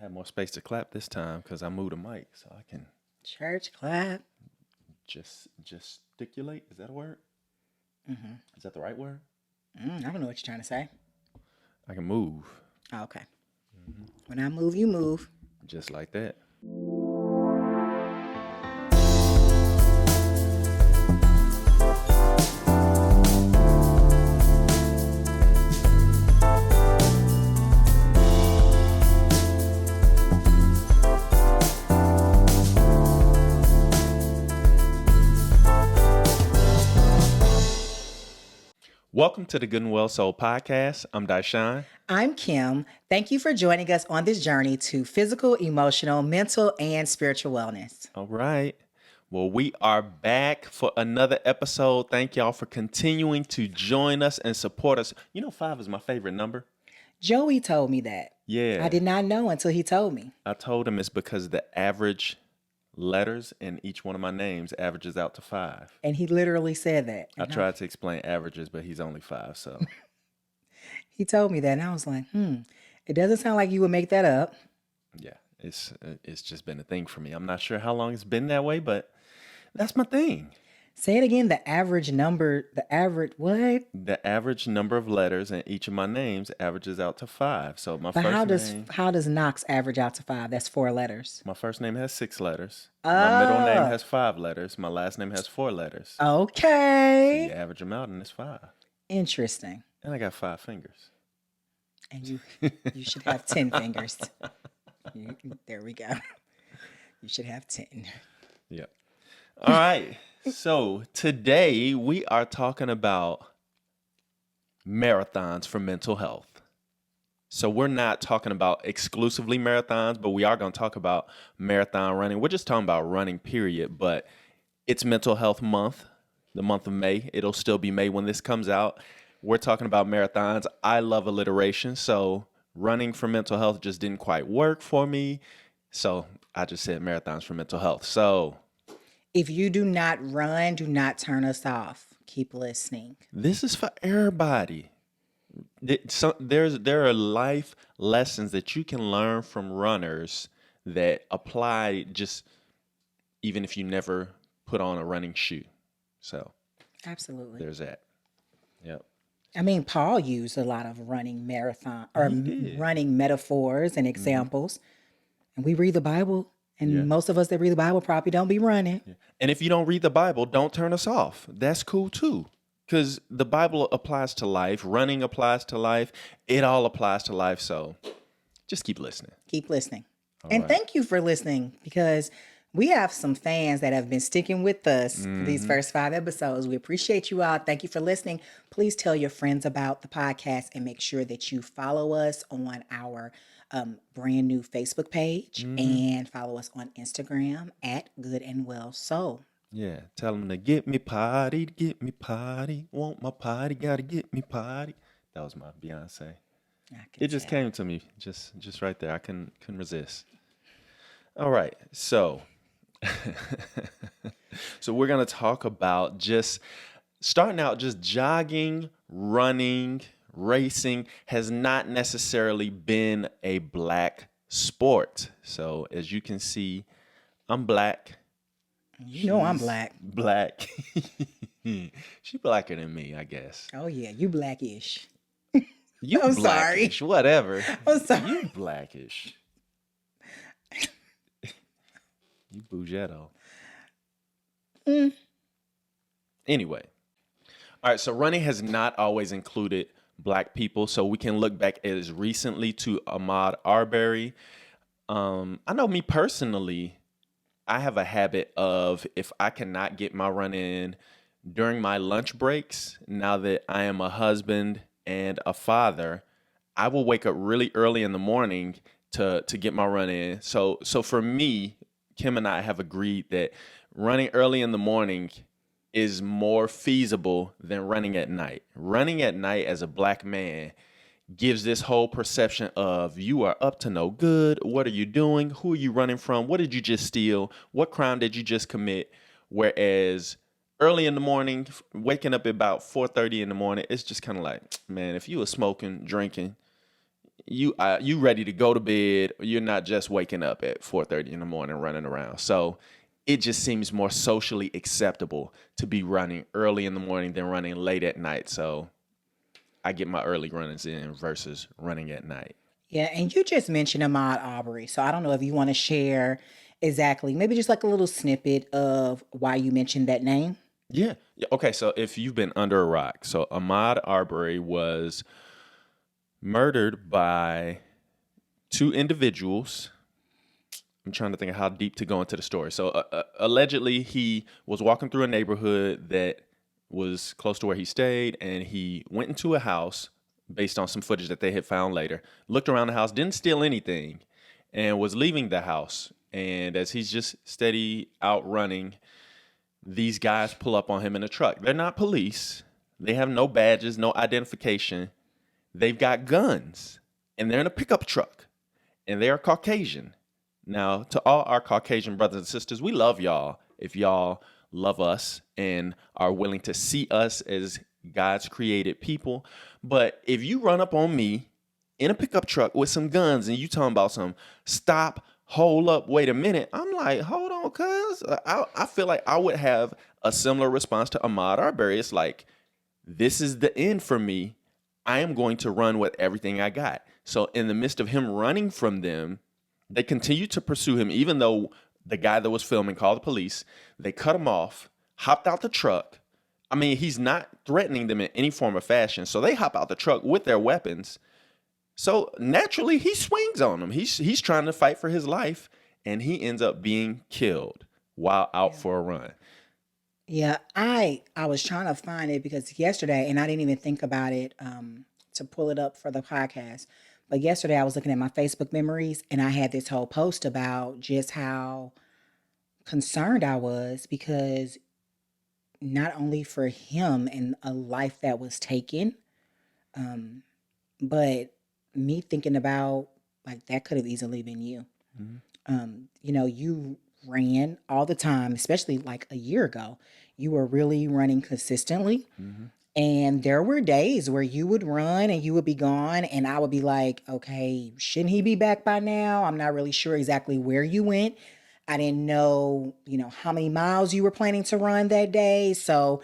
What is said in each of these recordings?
had more space to clap this time because I moved the mic, so I can Church clap. just gesticulate. Is that a word? Mm-hmm. Is that the right word? I don't know what you're trying to say. I can move Oh, okay. When I move, you move. just like that. Welcome to the Good and Well Soul podcast. I'm Dishon. I'm Kim. Thank you for joining us on this journey to physical, emotional, mental, and spiritual wellness. All right. Well, we are back for another episode. Thank y'all for continuing to join us and support us. You know, 5 is my favorite number. Joey told me that. Yeah. I did not know until he told me. I told him it's because the average letters in each one of my names averages out to 5. And he literally said that. I tried to explain averages, but he's only 5, so. He told me that, and I was like, it doesn't sound like you would make that up. Yeah, it's just been a thing for me. I'm not sure how long it's been that way, but that's my thing. Say it again, the average number, what? The average number of letters in each of my names averages out to 5. So my But first name, how does Knox average out to 5? That's 4 letters. my first name has 6 letters. My middle name has 5 letters. My last name has 4 letters. Okay. You average them out and it's 5. Interesting. And I got 5 fingers. And you should have 10 fingers. There we go. You should have 10. Yep. All right. So today we are talking about marathons for mental health. So we're not talking about exclusively marathons, but we are going to talk about marathon running. We're just talking about running, period. But it's Mental Health Month, the month of May. It'll still be May when this comes out. We're talking about marathons. I love alliteration, so running for mental health just didn't quite work for me. So I just said marathons for mental health. So if you do not run, do not turn us off. Keep listening. this is for everybody. There are life lessons that you can learn from runners that apply just even if you never put on a running shoe. So Absolutely. there's that. Yep. I mean, Paul used a lot of running running metaphors and examples. And we read the Bible, and most of us that read the Bible probably don't be running. Yeah. And if you don't read the Bible, don't turn us off. That's cool too. Because the Bible applies to life. Running applies to life. It all applies to life. So just keep listening. Keep listening. All and right. thank you for listening, because we have some fans that have been sticking with us for these first 5 episodes. We appreciate you all. Thank you for listening. Please tell your friends about the podcast and make sure that you follow us on our brand new Facebook page and follow us on Instagram at Good and Well Soul. Yeah. Tell them to get me potty, want my potty, gotta get me potty. That was my Beyonce. It just came to me just right there. I couldn't resist. All right. So we're going to talk about just starting out, just jogging, running, racing has not necessarily been a black sport. So as you can see, I'm black. You know I'm black. Black. She blacker than me, I guess. Oh, yeah. You blackish. You I'm blackish, sorry. whatever. I'm sorry. You blackish. You Bougetto. Anyway. All right, so running has not always included black people. So we can look back as recently to Ahmad Arbury. I know me personally, I have a habit of if I cannot get my run in during my lunch breaks, now that I am a husband and a father, I will wake up really early in the morning to get my run in. So for me, Kim and I have agreed that running early in the morning is more feasible than running at night. Running at night as a black man gives this whole perception of you are up to no good. What are you doing? Who are you running from? What did you just steal? What crime did you just commit? Whereas early in the morning, waking up at about 4:30 in the morning, it's just kind of like, man, if you were smoking, drinking, you ready to go to bed. You're not just waking up at 4:30 in the morning running around. So it just seems more socially acceptable to be running early in the morning than running late at night. So I get my early runnings in versus running at night. Yeah, and you just mentioned Ahmad Arbury. So I don't know if you want to share exactly, maybe just like a little snippet of why you mentioned that name. Yeah. Yeah. Okay. So if you've been under a rock, so Ahmad Arbery was murdered by two individuals. I'm trying to think of how deep to go into the story. So allegedly, he was walking through a neighborhood that was close to where he stayed, and he went into a house based on some footage that they had found later. Looked around the house, didn't steal anything, and was leaving the house. And as he's just steady out running, these guys pull up on him in a truck. They're not police. They have no badges, no identification. They've got guns, and they're in a pickup truck, and they are Caucasian. Now, to all our Caucasian brothers and sisters, we love y'all. If y'all love us and are willing to see us as God's created people. But if you run up on me in a pickup truck with some guns and you talking about some stop, hold up, wait a minute, I'm like, hold on, cuz. I feel like I would have a similar response to Ahmad Arbery. It's like, this is the end for me. I am going to run with everything I got. So in the midst of him running from them, they continued to pursue him, even though the guy that was filming called the police. They cut him off, hopped out the truck. I mean, he's not threatening them in any form or fashion. So they hop out the truck with their weapons. So naturally, he swings on them. He's trying to fight for his life, and he ends up being killed while out for a run. Yeah, I was trying to find it because yesterday, and I didn't even think about it to pull it up for the podcast. But yesterday, I was looking at my Facebook memories, and I had this whole post about just how concerned I was because not only for him and a life that was taken, but me thinking about like that could have easily been you. You ran all the time, especially like a year ago. You were really running consistently. And there were days where you would run and you would be gone, and I would be like, okay, shouldn't he be back by now? I'm not really sure exactly where you went. I didn't know, how many miles you were planning to run that day. So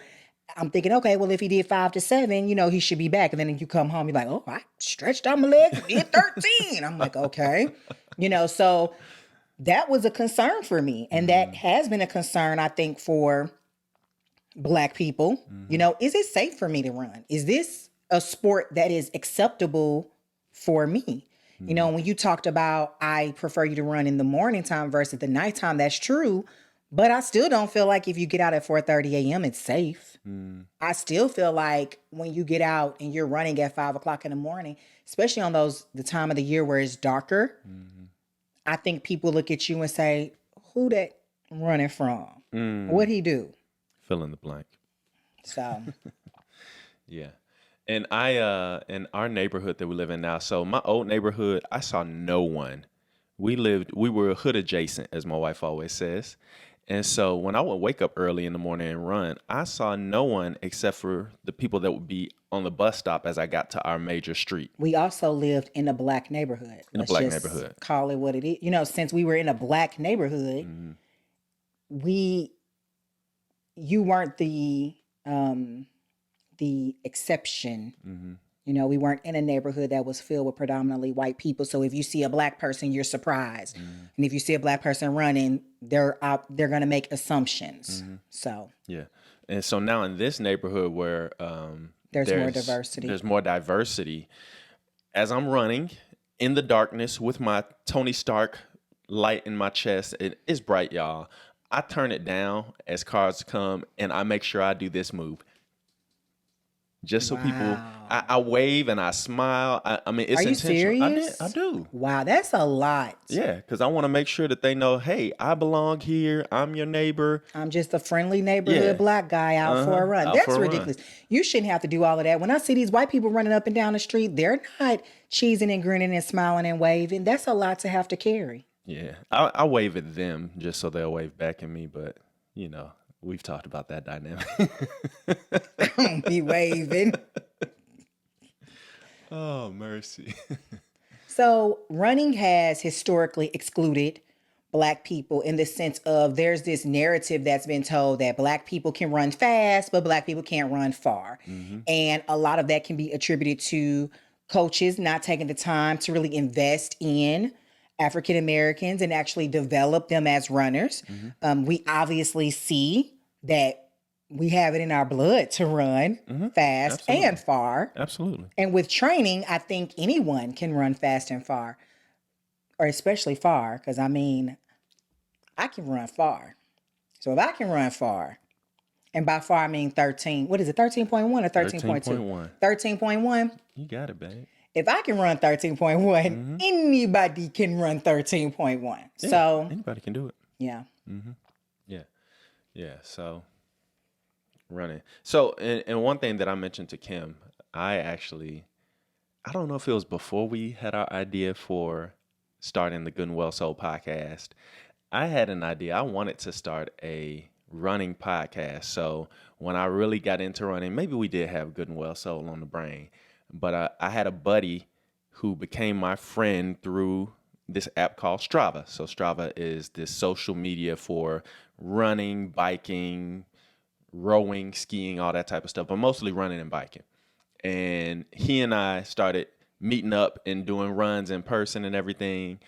I'm thinking, okay, well, if he did 5 to 7, he should be back. And then you come home, you're like, oh, I stretched out my legs and did 13. I'm like, okay. So that was a concern for me. And that has been a concern, I think, for Black people. Is it safe for me to run? Is this a sport that is acceptable for me? When you talked about, I prefer you to run in the morning time versus the nighttime, that's true. But I still don't feel like if you get out at 4:30 a.m., it's safe. I still feel like when you get out and you're running at 5 o'clock in the morning, especially on the time of the year where it's darker, I think people look at you and say, who that running from? What'd he do? Fill in the blank. So, Yeah. And in our neighborhood that we live in now, so my old neighborhood, I saw no one. We were hood adjacent, as my wife always says. And so when I would wake up early in the morning and run, I saw no one except for the people that would be on the bus stop as I got to our major street. we also lived in a Black neighborhood. In a Black neighborhood. Call it what it is. Since we were in a Black neighborhood, you weren't the exception. We weren't in a neighborhood that was filled with predominantly white people. So if you see a Black person, you're surprised. And if you see a Black person running, they're going to make assumptions. So Yeah. And so now in this neighborhood where there's more diversity. There's more diversity. As I'm running in the darkness with my Tony Stark light in my chest, it's bright, y'all. I turn it down as cars come, and I make sure I do this move. Just so people, I wave and I smile. I mean, it's Are you intentional. serious? I do. Wow, that's a lot. Yeah, because I want to make sure that they know, hey, I belong here. I'm your neighbor. I'm just a friendly neighborhood Black guy out for a run. Out That's for a ridiculous. You shouldn't have to do all of that. When I see these white people running up and down the street, they're not cheesing and grinning and smiling and waving. That's a lot to have to carry. Yeah, I wave at them just so they'll wave back at me. But, we've talked about that dynamic. Don't be waving. Oh, mercy. So running has historically excluded Black people in the sense of there's this narrative that's been told that Black people can run fast, but Black people can't run far. And a lot of that can be attributed to coaches not taking the time to really invest in African Americans and actually develop them as runners. We obviously see that we have it in our blood to run fast Absolutely. and far. Absolutely. And with training, I think anyone can run fast and far, or especially far, because I mean, I can run far. So if I can run far, and by far I mean 13, what is it, 13.1 or 13.2? 13.1. 13.1. You got it, babe. If I can run 13.1, anybody can run 13.1. Yeah, So, anybody can do it. yeah. Yeah. Yeah. So running. So, and one thing that I mentioned to Kim, I don't know if it was before we had our idea for starting the Good and Well Soul podcast. I had an idea. I wanted to start a running podcast. So when I really got into running, maybe we did have Good and Well Soul on the brain, but I had a buddy who became my friend through this app called Strava. So Strava is this social media for running, biking, rowing, skiing, all that type of stuff, but mostly running and biking. And he and I started meeting up and doing runs in person and everything.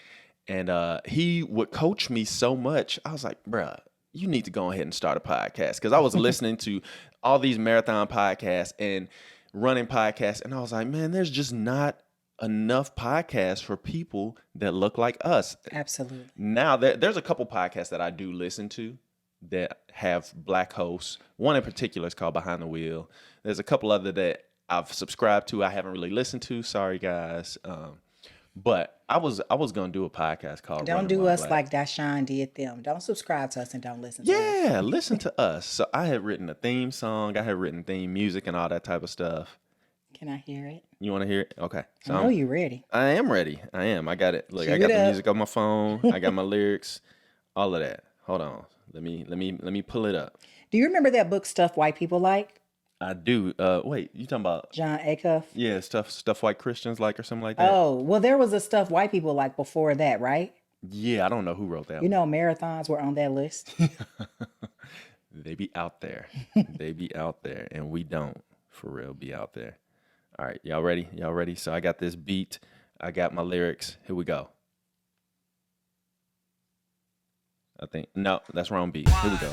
And he would coach me so much. I was like, bruh, you need to go ahead and start a podcast. Because I was listening to all these marathon podcasts and running podcasts. And I was like, man, there's just not enough podcasts for people that look like us. Absolutely. Now, there's a couple podcasts that I do listen to that have Black hosts. One in particular is called Behind the Wheel. There's a couple other that I've subscribed to. I haven't really listened to. Sorry, guys. But I was gonna do a podcast called Don't Running do While us Black. like Dishon did them. Don't subscribe to us and don't listen to us. Yeah, listen to us. So I had written a theme song. I had written theme music and all that type of stuff. Can I hear it? You want to hear it? Okay. So I know you're ready. I am ready. I am. I got it. Look, Cue I got it the up. music on my phone. I got my lyrics, all of that. Hold on. Let me pull it up. Do you remember that book, Stuff White People Like? I do. Wait, you talking about? John Acuff? Yeah, stuff white Christians like or something like that. Oh, well, there was a Stuff White People Like before that, right? Yeah, I don't know who wrote that. You know, marathons were on that list. They be out there. They be out there, and we don't for real be out there. All right, y'all ready? Y'all ready? So I got this beat. I got my lyrics. Here we go. I think no, that's wrong beat. Here we go.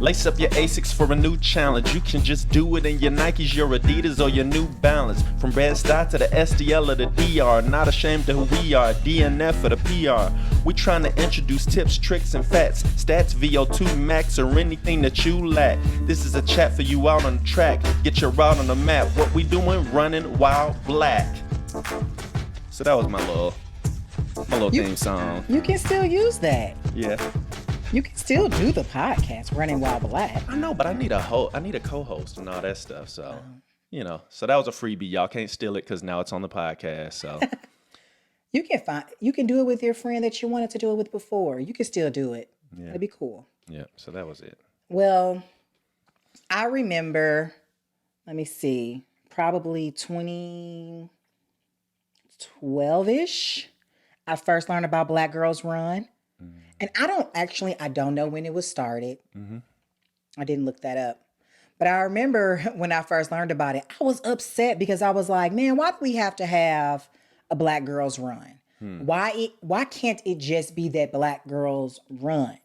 Lace up your Asics for a new challenge. You can just do it in your Nikes, your Adidas, or your New Balance. From Red Star to the SDL or the DR. Not ashamed of who we are. DNF for the PR. We trying to introduce tips, tricks, and facts. Stats, VO2 max, or anything that you lack. This is a chat for you out on the track. Get your route on the map. What we doing? Running while black. So that was my little theme song. You can still use that. Yeah. You can still do the podcast, Running While Black. I know, but I need a co-host and all that stuff. So, so that was a freebie. Y'all can't steal it because now it's on the podcast. So You can do it with your friend that you wanted to do it with before. You can still do it. Yeah. It'd be cool. Yeah. So that was it. Well, I remember, let me see, probably 2012-ish. I first learned about Black Girls Run. And I don't know when it was started. I didn't look that up. But I remember when I first learned about it, I was upset because I was like, man, why do we have to have a Black Girls Run? Why can't it just be that Black girls run?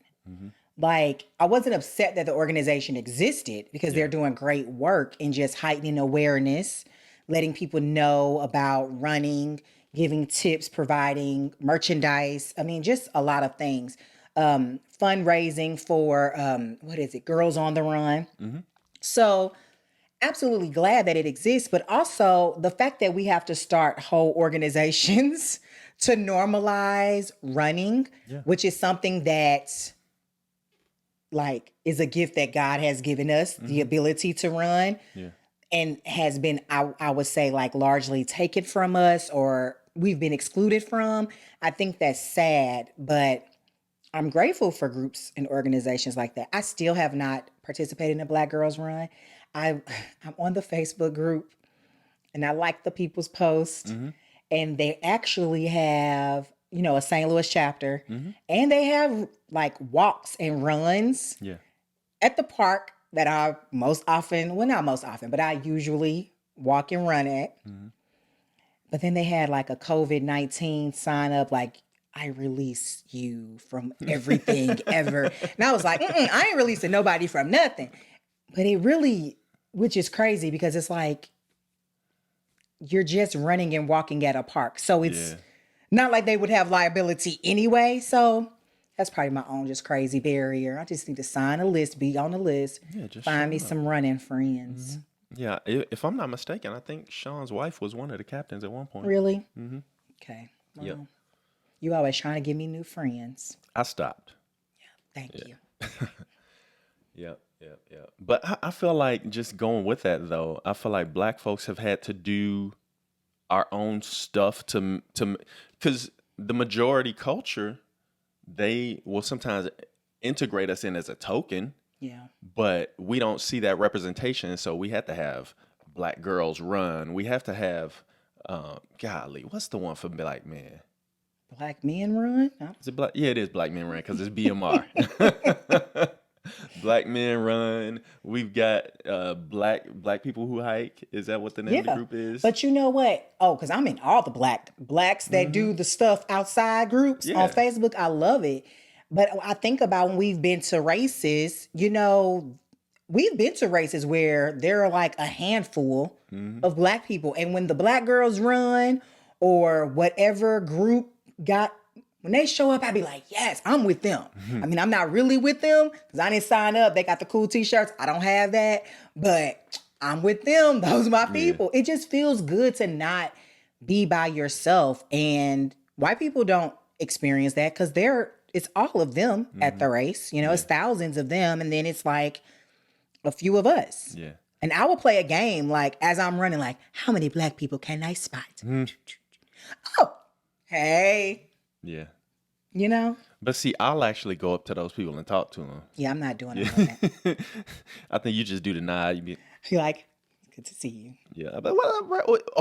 Like, I wasn't upset that the organization existed because they're doing great work in just heightening awareness, letting people know about running, giving tips, providing merchandise. I mean, just a lot of things. Fundraising for, Girls on the Run. So absolutely glad that it exists, but also the fact that we have to start whole organizations to normalize running, which is something that is a gift that God has given us, the ability to run. And has been, I would say, largely taken from us or we've been excluded from. I think that's sad, but I'm grateful for groups and organizations like that. I still have not participated in a Black Girls Run. I'm on the Facebook group. and I like the people's post. And they actually have, a St. Louis chapter, and they have like walks and runs Yeah. at the park that I most often, well, not most often, but I usually walk and run at. But then they had like a COVID-19 sign up, like, I release you from everything ever. And I was like, I ain't releasing nobody from nothing. But it really, which is crazy because it's like, you're just running and walking at a park. So it's not like they would have liability anyway. So that's probably my own just crazy barrier. I just need to sign a list, be on the list, just find me show up. some running friends. Yeah, if I'm not mistaken, I think Sean's wife was one of the captains at one point. Really? Okay. Well, Yep. you always trying to give me new friends. I stopped. Thank you. Yep. But I feel like just going with that though, I feel like Black folks have had to do our own stuff to because the majority culture, they will sometimes integrate us in as a token. Yeah. But we don't see that representation, so we have to have Black Girls Run. We have to have, golly, what's the one for Black men? Black men run? Is it Black? Yeah, it is Black Men Run because it's BMR. Black Men Run. We've got black people who hike. Is that what the name of the group is? But you know what? Oh, because I'm in all the blacks that do the stuff outside groups on Facebook. I love it. But I think about when we've been to races, we've been to races where there are like a handful of Black people. And when the Black Girls Run or whatever group when they show up, I'd be like, yes, I'm with them. I mean, I'm not really with them because I didn't sign up. They got the cool t-shirts. I don't have that, but I'm with them. Those are my people. It just feels good to not be by yourself. And white people don't experience that because it's all of them at the race. It's thousands of them. And then it's like a few of us. Yeah. And I will play a game like as I'm running, like, how many Black people can I spot? Oh, hey. Yeah. But see, I'll actually go up to those people and talk to them. Yeah, I'm not doing that. I think you just do the nod. You're like, good to see you. Yeah. But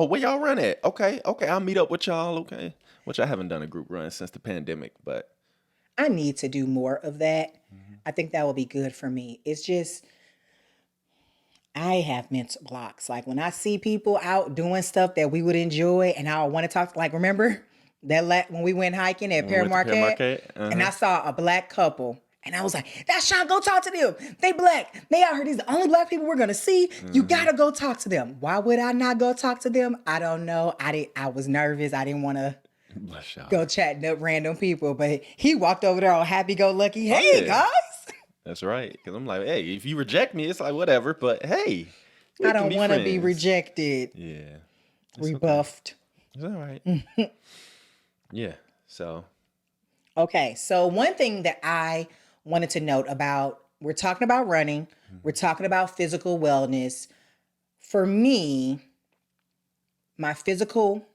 where y'all run at? Okay. I'll meet up with y'all. Okay. Which I haven't done a group run since the pandemic, but I need to do more of that. I think that will be good for me. It's just, I have mental blocks. Like when I see people out doing stuff that we would enjoy and I want to talk, like remember that when we went hiking at Pere Marquette, and I saw a Black couple and I was like, that's Sean, go talk to them. They Black. They out here. These are the only Black people we're going to see. You got to go talk to them. Why would I not go talk to them? I don't know. I was nervous. I didn't want to go chatting up random people, but he walked over there all happy-go-lucky. Hey, guys. That's right. Because I'm like, hey, if you reject me, it's like, whatever. But hey, I don't want to be rejected. Yeah. Rebuffed. It's all right. Yeah. So. Okay. So one thing that I wanted to note about, we're talking about running. We're talking about physical wellness. For me, my physical,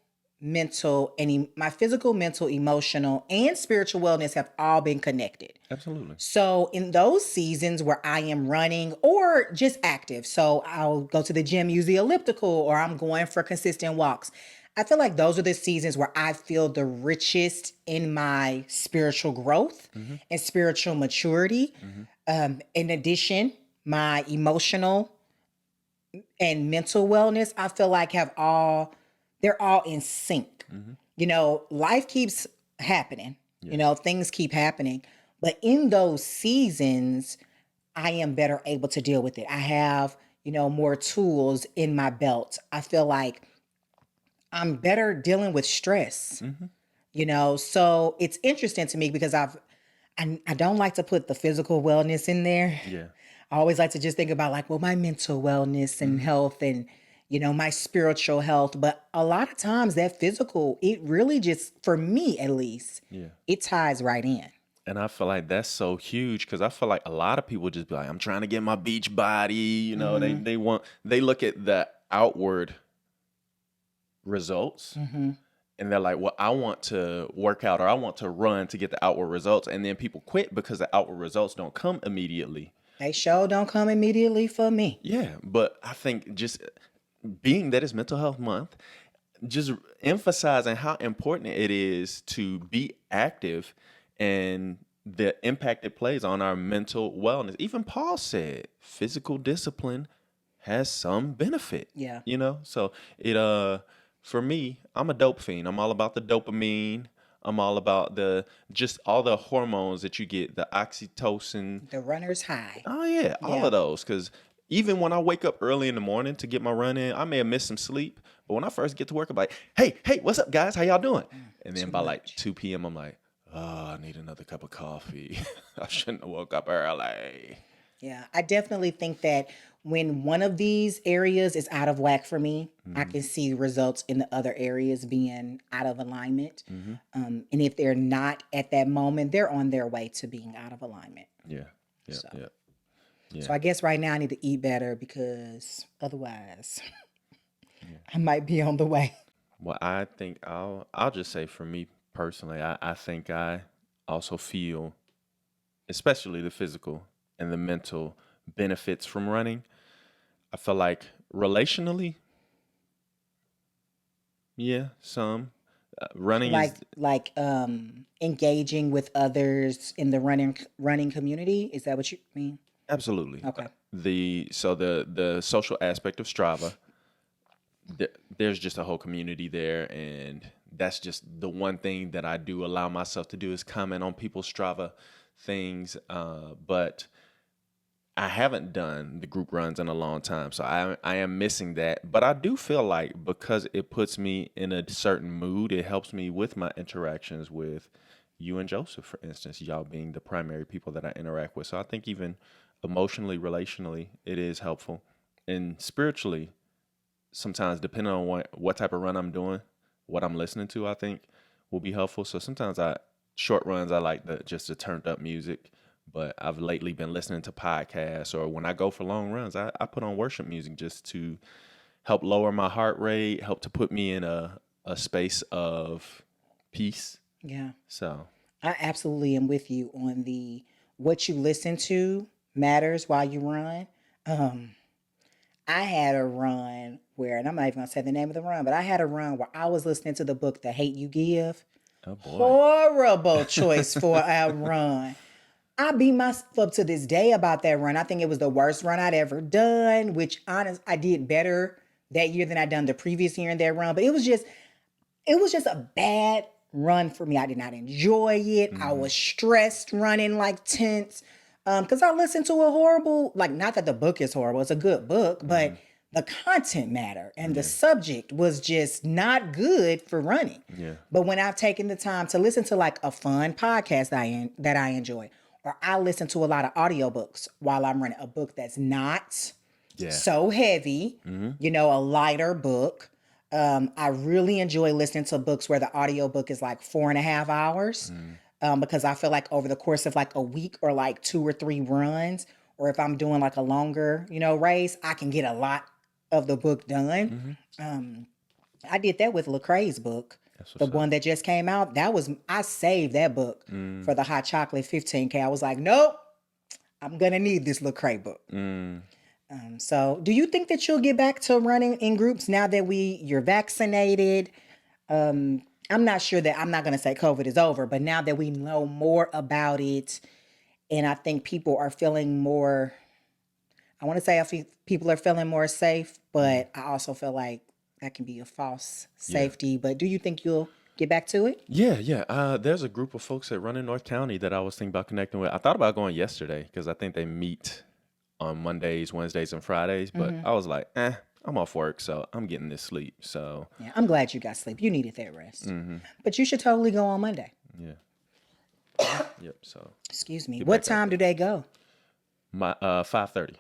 mental, emotional, and spiritual wellness have all been connected. Absolutely. So in those seasons where I am running or just active, so I'll go to the gym, use the elliptical, or I'm going for consistent walks. I feel like those are the seasons where I feel the richest in my spiritual growth and spiritual maturity. In addition, my emotional and mental wellness, I feel like they're all in sync. Life keeps happening. Things keep happening. But in those seasons, I am better able to deal with it. I have, more tools in my belt. I feel like I'm better dealing with stress. So it's interesting to me because I don't like to put the physical wellness in there. Yeah. I always like to just think about like, well, my mental wellness and health and, my spiritual health. But a lot of times that physical, it really just, for me at least, it ties right in. And I feel like that's so huge because I feel like a lot of people just be like, I'm trying to get my beach body. They look at the outward results and they're like, well, I want to work out or I want to run to get the outward results. And then people quit because the outward results don't come immediately. They sure don't come immediately for me. Yeah. But I think just being that it's Mental Health Month, just emphasizing how important it is to be active and the impact it plays on our mental wellness. Even Paul said physical discipline has some benefit. Yeah. So it for me, I'm a dope fiend. I'm all about the dopamine. I'm all about the just all the hormones that you get, the oxytocin. The runner's high. Oh yeah, all Yeah. of those. Because even when I wake up early in the morning to get my run in, I may have missed some sleep. But when I first get to work, I'm like, hey, what's up, guys? How y'all doing? And then Too by like much. 2 p.m., I'm like, oh, I need another cup of coffee. I shouldn't have woke up early. Yeah, I definitely think that when one of these areas is out of whack for me, I Mm-hmm. can see results in the other areas being out of alignment. Mm-hmm. And if they're not at that moment, they're on their way to being out of alignment. Yeah, yeah, So, yeah, yeah. so I guess right now I need to eat better because otherwise I might be on the way. Well, I think I'll just say for me personally, I think I also feel, especially the physical and the mental benefits from running. I feel like relationally, yeah, some running is Engaging with others in the running community. Is that what you mean? absolutely Okay. the social aspect of Strava. There's just a whole community there, and that's just the one thing that I do allow myself to do is comment on people's Strava things. But I haven't done the group runs in a long time, so I am missing that. But I do feel like because it puts me in a certain mood, it helps me with my interactions with you and Joseph, for instance, y'all being the primary people that I interact with. So I think even emotionally, relationally, it is helpful, and spiritually, sometimes depending on what type of run I'm doing, what I'm listening to, I think will be helpful. So sometimes short runs I like the turned up music, but I've lately been listening to podcasts, or when I go for long runs, I put on worship music just to help lower my heart rate, help to put me in a space of peace. Yeah. So I absolutely am with you on the what you listen to matters while you run. I had a run where, and I'm not even gonna say the name of the run, but I had a run where I was listening to the book The Hate You Give. oh boy. Horrible choice for a run. I beat myself up to this day about that run. I think it was the worst run I'd ever done, which I did better that year than I'd done the previous year in that run. But it was just a bad run for me. I did not enjoy it. I was stressed running like tense. Because I listened to a horrible, like, not that the book is horrible, it's a good book, but the content matter and the subject was just not good for running. Yeah. But when I've taken the time to listen to like a fun podcast that I enjoy, or I listen to a lot of audiobooks while I'm running, a book that's not Yeah. so heavy, a lighter book. I really enjoy listening to books where the audiobook is like 4.5 hours. Because I feel like over the course of like a week or like 2 or 3 runs, or if I'm doing like a longer, race, I can get a lot of the book done. I did that with Lecrae's book, That's the what's up. one that just came out. I saved that book for the Hot Chocolate 15K. I was like, nope, I'm gonna need this Lecrae book. So, do you think that you'll get back to running in groups now that you're vaccinated? I'm not sure that I'm not going to say COVID is over, but now that we know more about it, and I think people are feeling more, I want to say people are feeling more safe, but I also feel like that can be a false safety. But do you think you'll get back to it? Yeah. There's a group of folks that run in North County that I was thinking about connecting with. I thought about going yesterday because I think they meet on Mondays, Wednesdays, and Fridays. But I was like, I'm off work, so I'm getting this sleep. So Yeah, I'm glad you got sleep. You needed that rest. But you should totally go on Monday. yeah, yep. So Excuse me. get What back out time do there. they go? My 5:30,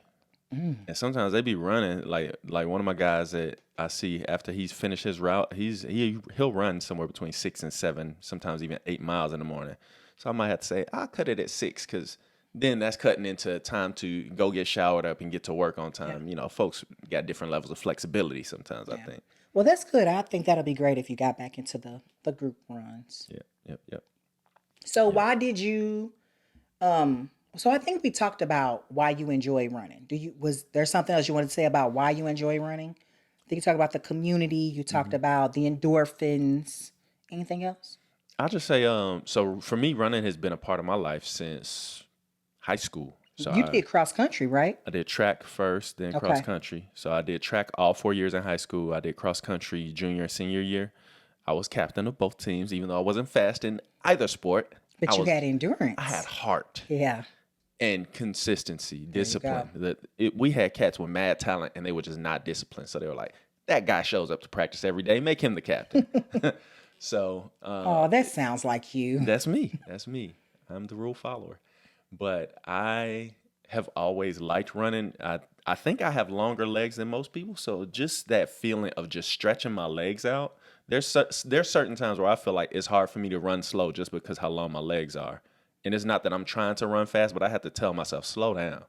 and sometimes they be running like one of my guys that I see after he's finished his route. He'll run somewhere between 6 and 7, sometimes even 8 miles in the morning. So I might have to say I'll cut it at 6 because then that's cutting into time to go get showered up and get to work on time. Folks got different levels of flexibility sometimes. I think. Well, that's good. I think that'll be great if you got back into the group runs. Yeah. Yep. So why did you so I think we talked about why you enjoy running. Was there something else you wanted to say about why you enjoy running? I think you talked about the community. You talked about the endorphins. Anything else? I'll just say, so for me, running has been a part of my life since high school. So You I, did cross country, right? I did track first, then cross Okay. country. So I did track all 4 years in high school. I did cross country junior and senior year. I was captain of both teams, even though I wasn't fast in either sport. But you had I had endurance. heart Yeah. and consistency, There you go. discipline. We had cats with mad talent, and they were just not disciplined. So they were like, that guy shows up to practice every day. Make him the captain. So Oh, that sounds like you. that's me. That's me. I'm the rule follower. But I have always liked running. I think I have longer legs than most people. So just that feeling of just stretching my legs out. There's certain times where I feel like it's hard for me to run slow just because how long my legs are. And it's not that I'm trying to run fast, but I have to tell myself, slow down.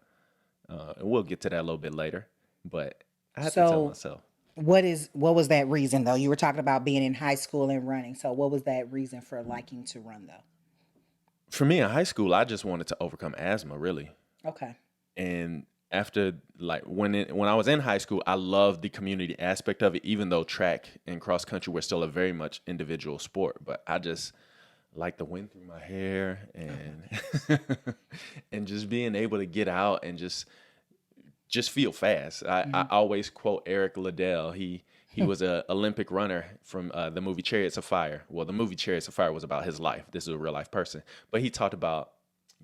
And we'll get to that a little bit later. But I have to tell So, myself. what was that reason though? You were talking about being in high school and running. So, what was that reason for liking to run though? For me in high school, I just wanted to overcome asthma, really. Okay. And after like when I was in high school, I loved the community aspect of it, even though track and cross country were still a very much individual sport. But I just like the wind through my hair and and just being able to get out and just feel fast. I always quote Eric Liddell. He was a Olympic runner from the movie Chariots of Fire. Well, the movie Chariots of Fire was about his life. This is a real life person, but he talked about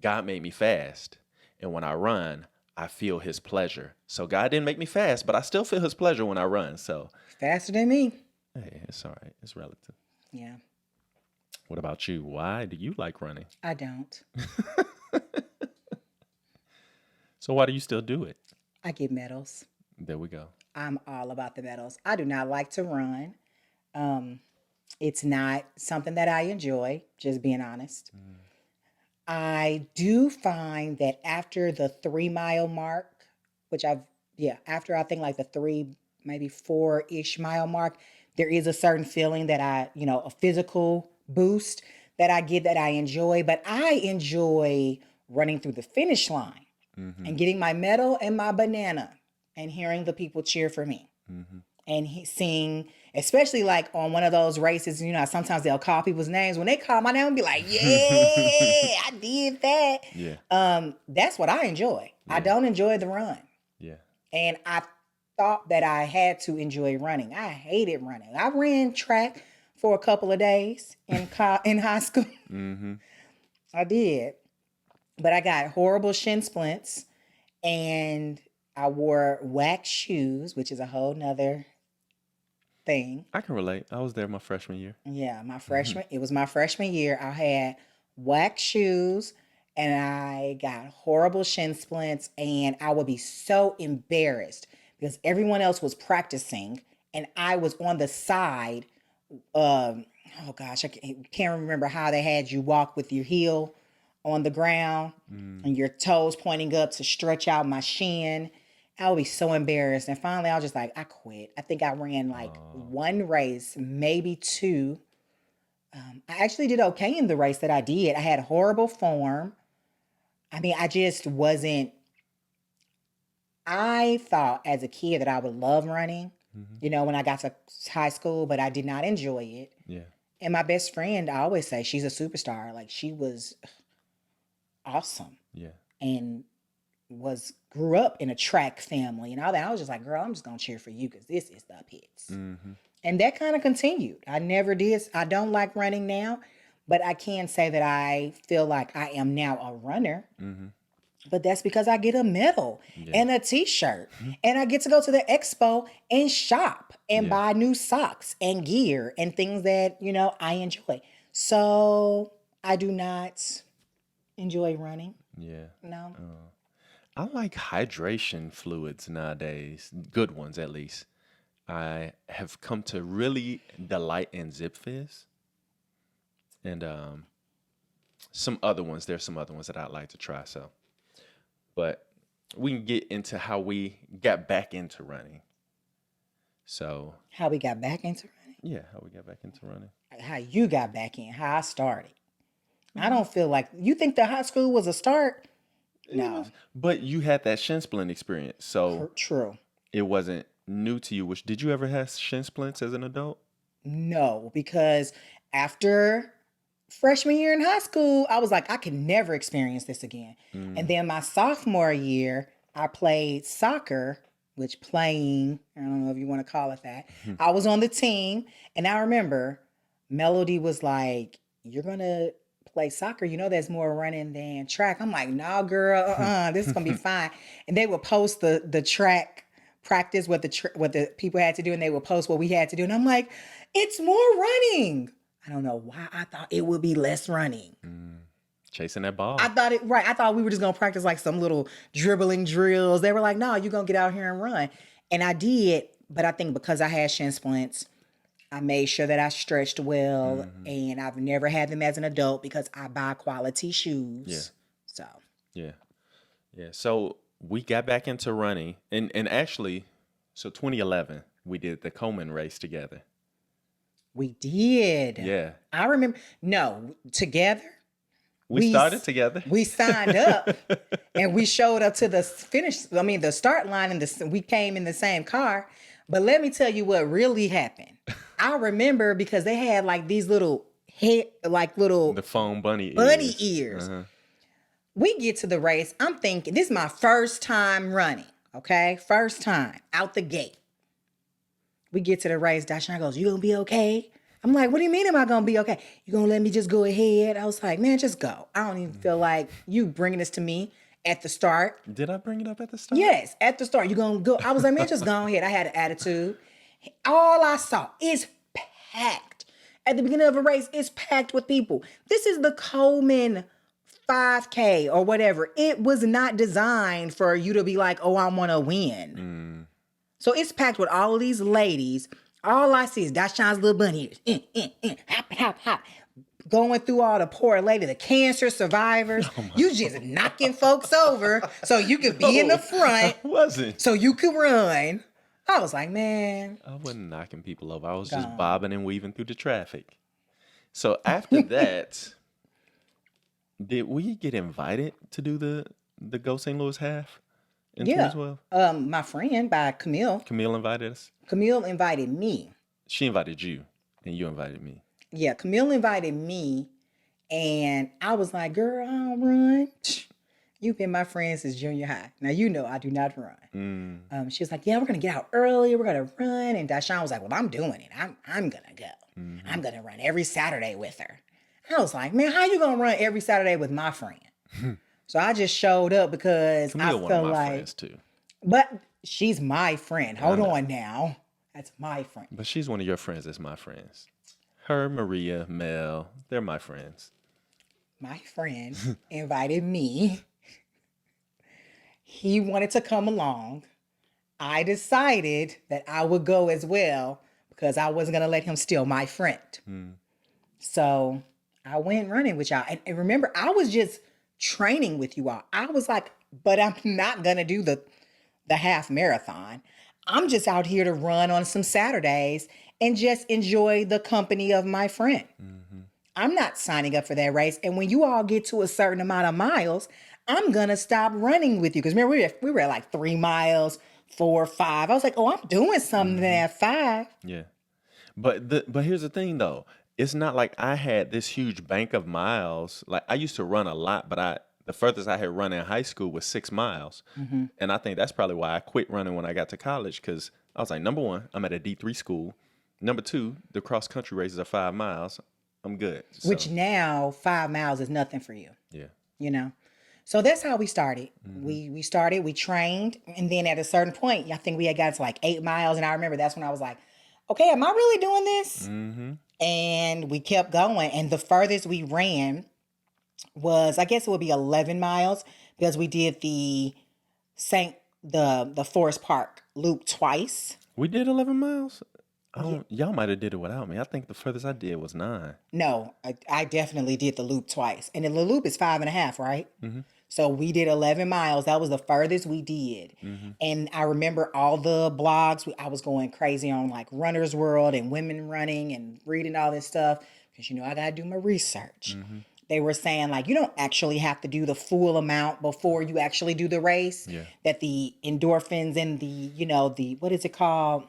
God made me fast, and when I run, I feel His pleasure. So God didn't make me fast, but I still feel His pleasure when I run. So Faster than me. hey, it's all right. It's relative. Yeah. What about you? Why do you like running? I don't. So why do you still do it? I get medals. There we go. I'm all about the medals. I do not like to run. It's not something that I enjoy, just being honest. I do find that after the 3 mile mark, which after I think like the three, maybe 4-ish mile mark, there is a certain feeling that a physical boost that I get that I enjoy. But I enjoy running through the finish line and getting my medal and my banana and hearing the people cheer for me and seeing, especially like on one of those races, sometimes they'll call people's names. When they call my name, I'll be like, yeah, I did that. Yeah. That's what I enjoy. I don't enjoy the run. Yeah. And I thought that I had to enjoy running. I hated running. I ran track for a couple of days in high school. I did. But I got horrible shin splints and I wore wax shoes, which is a whole nother thing. I can relate. I was there my freshman year. Yeah, it was my freshman year. I had wax shoes and I got horrible shin splints and I would be so embarrassed because everyone else was practicing and I was on the side. Oh gosh, I can't remember how they had you walk with your heel on the ground and your toes pointing up to stretch out my shin. I would be so embarrassed. And finally, I was just like, I quit. I think I ran like one race, maybe two. I actually did okay in the race that I did. I had horrible form. I mean, I just wasn't. I thought as a kid that I would love running, when I got to high school, but I did not enjoy it. Yeah. And my best friend, I always say she's a superstar. Like she was awesome. Yeah. And grew up in a track family and all that. I was just like, girl, I'm just gonna cheer for you because this is the pits. And that kind of continued. I never did. I don't like running now, but I can say that I feel like I am now a runner. But that's because I get a medal and a t-shirt and I get to go to the expo and shop and buy new socks and gear and things that, I enjoy. So I do not enjoy running. Yeah. No. I like hydration fluids nowadays, good ones at least. I have come to really delight in Zip Fizz and some other ones. There's some other ones that I'd like to try. So, but we can get into how we got back into running. So, How we got back into running? yeah, how we got back into running. How you got back in, how I started. I don't feel like, you think the high school was a start? No. But you had that shin splint experience, so True. it wasn't new to you. Which did you ever have shin splints as an adult? No, because after freshman year in high school, I was like, I can never experience this again. And then my sophomore year, I played soccer, which playing, I don't know if you want to call it that. I was on the team, and I remember Melody was like, you're going to play soccer. You know, there's more running than track. I'm like, no, girl, this is going to be fine. And they would post the track practice, what the people had to do, and they would post what we had to do. And I'm like, it's more running. I don't know why I thought it would be less running. Chasing that ball. I thought we were just going to practice like some little dribbling drills. They were like, no, you're going to get out here and run. And I did, but I think because I had shin splints, I made sure that I stretched well, and I've never had them as an adult because I buy quality shoes. Yeah. So. Yeah. So we got back into running, and actually, so 2011, we did the Coleman race together. We did. Yeah. I remember. No, together. We started together. We signed up and we showed up to the the start line, and we came in the same car. But let me tell you what really happened. I remember because they had like these little the foam bunny ears. We get to the race. I'm thinking, this is my first time running. Okay. First time out the gate. We get to the race. Dishon goes, you gonna be okay? I'm like, what do you mean am I going to be okay? You going to let me just go ahead? I was like, man, just go. I don't even feel like you bringing this to me at the start. Did I bring it up at the start? Yes, at the start. You going to go. I was like, man, just go ahead. I had an attitude. All I saw is packed. At the beginning of a race, it's packed with people. This is the Coleman 5K or whatever. It was not designed for you to be like, oh, I want to win. So it's packed with all of these ladies. All I see is Dishon's little bunny ears. Hop, hop, hop. Going through all the poor lady, the cancer survivors. You just knocking folks over so you could be in the front. I wasn't. So you could run. I was like, man. I wasn't knocking people over. I was just bobbing and weaving through the traffic. So after that, did we get invited to do the Go St. Louis half in 2012? My friend by Camille. Camille invited us? Camille invited me. She invited you, and you invited me. Yeah, Camille invited me, and I was like, girl, I don't run. You've been my friend since junior high. Now, you know I do not run. She was like, yeah, we're going to get out early. We're going to run. And Dishon was like, well, I'm doing it. I'm going to go. I'm going to run every Saturday with her. I was like, man, how you going to run every Saturday with my friend? So I just showed up because Camille, I one felt of my like, friends too. But she's my friend. Hold on now. That's my friend. But she's one of your friends that's my friends. Her, Maria, Mel, they're my friends. My friend invited me. He wanted to come along. I decided that I would go as well because I wasn't going to let him steal my friend. So I went running with y'all. And remember, I was just training with you all. I was like, but I'm not going to do the half marathon. I'm just out here to run on some Saturdays and just enjoy the company of my friend. I'm not signing up for that race. And when you all get to a certain amount of miles, I'm going to stop running with you. Because remember, we were at like 3 miles, 4, 5. I was like, oh, I'm doing something at 5. Yeah. But here's the thing, though. It's not like I had this huge bank of miles. Like, I used to run a lot, but the furthest I had run in high school was 6 miles. And I think that's probably why I quit running when I got to college, because I was like, number one, I'm at a D3 school. Number two, the cross-country races are 5 miles. I'm good. Which now 5 miles is nothing for you. Yeah. You know? So that's how we started. We started, we trained, and then at a certain point, I think we had got to like 8 miles, and I remember that's when I was like, okay, am I really doing this? And we kept going, and the furthest we ran was, I guess it would be 11 miles, because we did the Forest Park loop twice. We did 11 miles? Y'all might have did it without me. I think the furthest I did was 9. No, I definitely did the loop twice. And the loop is 5.5, right? So we did 11 miles. That was the furthest we did. And I remember all the blogs. I was going crazy on like Runner's World and Women Running and reading all this stuff. Because, you know, I got to do my research. they were saying like you don't actually have to do the full amount before you actually do the race. Yeah. That the endorphins and the what is it called?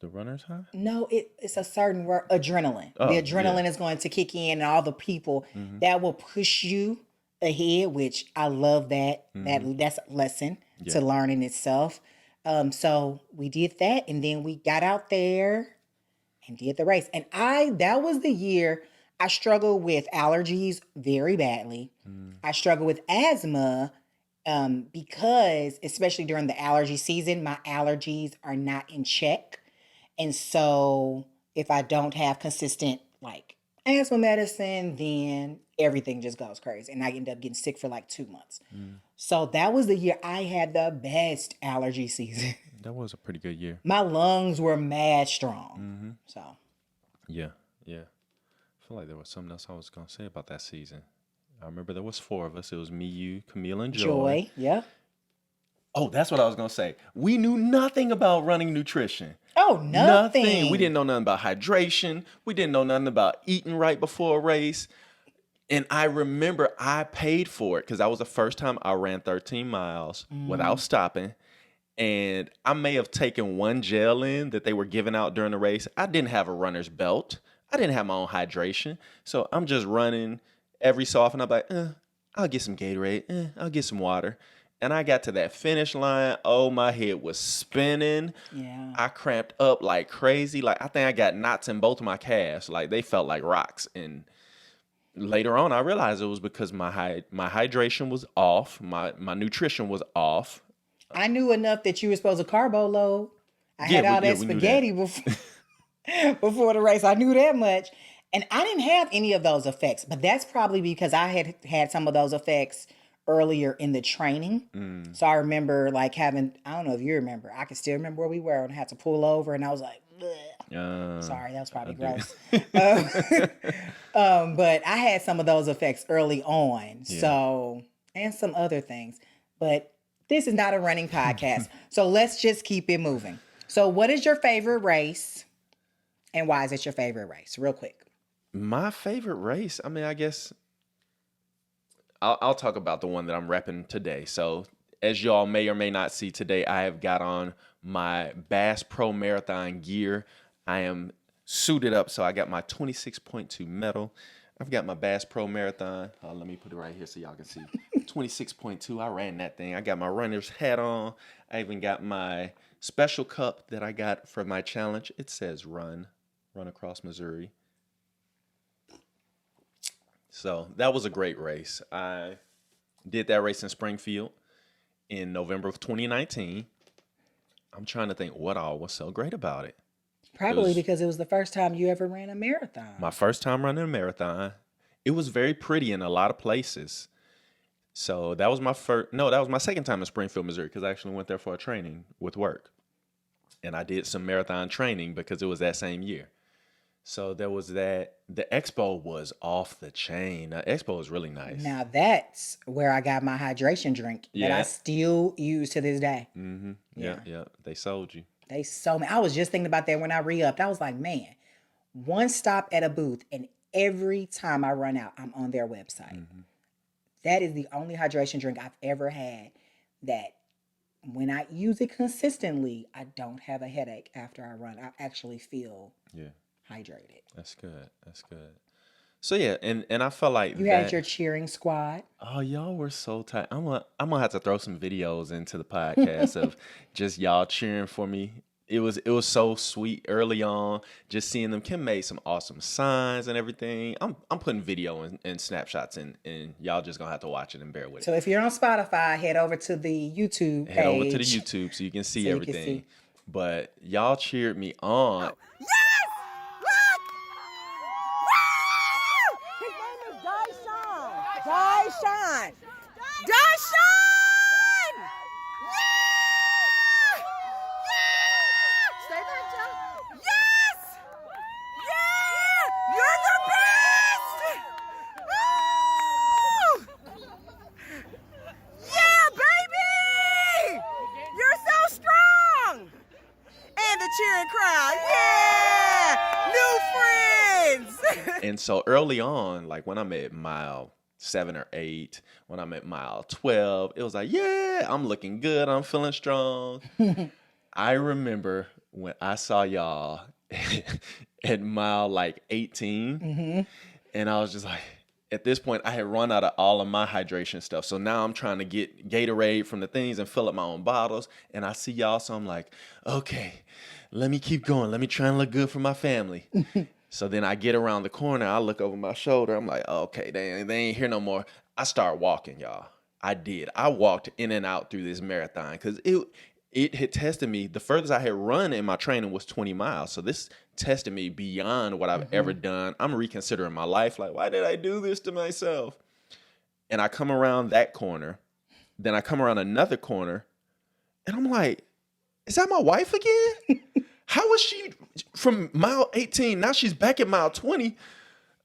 The runner's high? No, it's a certain word, adrenaline. The Oh, yeah. adrenaline is going to kick in, and all the people that will push you ahead. Which I love that. That's a lesson to learn in itself. So we did that, and then we got out there and did the race. And that was the year I struggled with allergies very badly. I struggled with asthma because, especially during the allergy season, my allergies are not in check. And so if I don't have consistent like asthma medicine, then everything just goes crazy. And I end up getting sick for like 2 months. So that was the year I had the best allergy season. That was a pretty good year. My lungs were mad strong. So Yeah. I feel like there was something else I was going to say about that season. I remember there was 4 of us. It was me, you, Camille, and Joy. yeah. Oh, that's what I was going to say. We knew nothing about running nutrition. Oh, nothing. We didn't know nothing about hydration. We didn't know nothing about eating right before a race. And I remember I paid for it because that was the first time I ran 13 miles without stopping. And I may have taken one gel in that they were giving out during the race. I didn't have a runner's belt. I didn't have my own hydration. So I'm just running every so often. I'm like, I'll get some Gatorade. I'll get some water. And I got to that finish line. Oh, my head was spinning. Yeah. I cramped up like crazy. Like, I think I got knots in both of my calves. Like, they felt like rocks. And later on, I realized it was because my hydration was off. My nutrition was off. I knew enough that you were supposed to carbo load. I had all that spaghetti before the race. I knew that much. And I didn't have any of those effects. But that's probably because I had some of those effects earlier in the training. So I remember like having, I don't know if you remember, I can still remember where we were and I had to pull over and I was like, sorry, that was probably gross. But I had some of those effects early on. Yeah. So, and some other things. But this is not a running podcast. So let's just keep it moving. So what is your favorite race? And why is it your favorite race? Real quick. My favorite race, I mean, I guess I'll talk about the one that I'm repping today. So as y'all may or may not see today, I have got on my Bass Pro Marathon gear. I am suited up. So I got my 26.2 medal. I've got my Bass Pro Marathon. Let me put it right here so y'all can see. 26.2. I ran that thing. I got my runner's hat on. I even got my special cup that I got for my challenge. It says run across Missouri. So that was a great race. I did that race in Springfield in November of 2019. I'm trying to think what all was so great about it. Probably because it was the first time you ever ran a marathon. My first time running a marathon. It was very pretty in a lot of places. So that was my that was my second time in Springfield, Missouri, because I actually went there for a training with work. And I did some marathon training because it was that same year. So there was that. The expo was off the chain. The expo was really nice. Now that's where I got my hydration drink that I still use to this day. Mm-hmm. Yeah. They sold you. They sold me. I was just thinking about that when I re-upped. I was like, man, one stop at a booth, and every time I run out, I'm on their website. Mm-hmm. That is the only hydration drink I've ever had that when I use it consistently, I don't have a headache after I run. I actually feel hydrated. That's good. So yeah, and I felt like you had your cheering squad. Oh, y'all were so tight. I'm gonna have to throw some videos into the podcast of just y'all cheering for me. It was so sweet early on, just seeing them. Kim made some awesome signs and everything. I'm putting video and snapshots in, and y'all just gonna have to watch it and bear with it. So if you're on Spotify, head over to the YouTube page. Head over to the YouTube so you can see everything. But y'all cheered me on. Yes! Look! Woo! His name is Dishon. Dishon! Yeah! Yeah! Stay back, Joe. Yes! Yeah! You're the best! Woo! Yeah, baby! You're so strong! And the cheering crowd, yeah! New friends! And so early on, like when I'm at mile 7 or 8, when I'm at mile 12, it was like, yeah, I'm looking good. I'm feeling strong. I remember when I saw y'all at mile like 18, and I was just like, at this point, I had run out of all of my hydration stuff. So now I'm trying to get Gatorade from the things and fill up my own bottles. And I see y'all, so I'm like, okay, let me keep going. Let me try and look good for my family. So then I get around the corner. I look over my shoulder. I'm like, oh, okay, they ain't here no more. I start walking, y'all. I did. I walked in and out through this marathon because it had tested me. The furthest I had run in my training was 20 miles. So this tested me beyond what I've ever done. I'm reconsidering my life. Like, why did I do this to myself? And I come around that corner. Then I come around another corner. And I'm like, is that my wife again? How is she from mile 18? Now she's back at mile 20.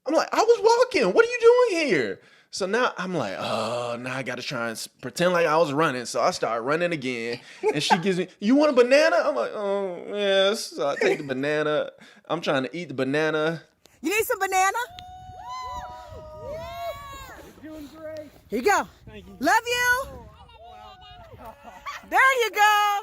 I'm like, I was walking. What are you doing here? So now I'm like, oh, now I got to try and pretend like I was running. So I start running again. And she gives me, you want a banana? I'm like, oh, yes. So I take the banana. I'm trying to eat the banana. You need some banana? You're doing great. Here you go. Thank you. Love you. There you go.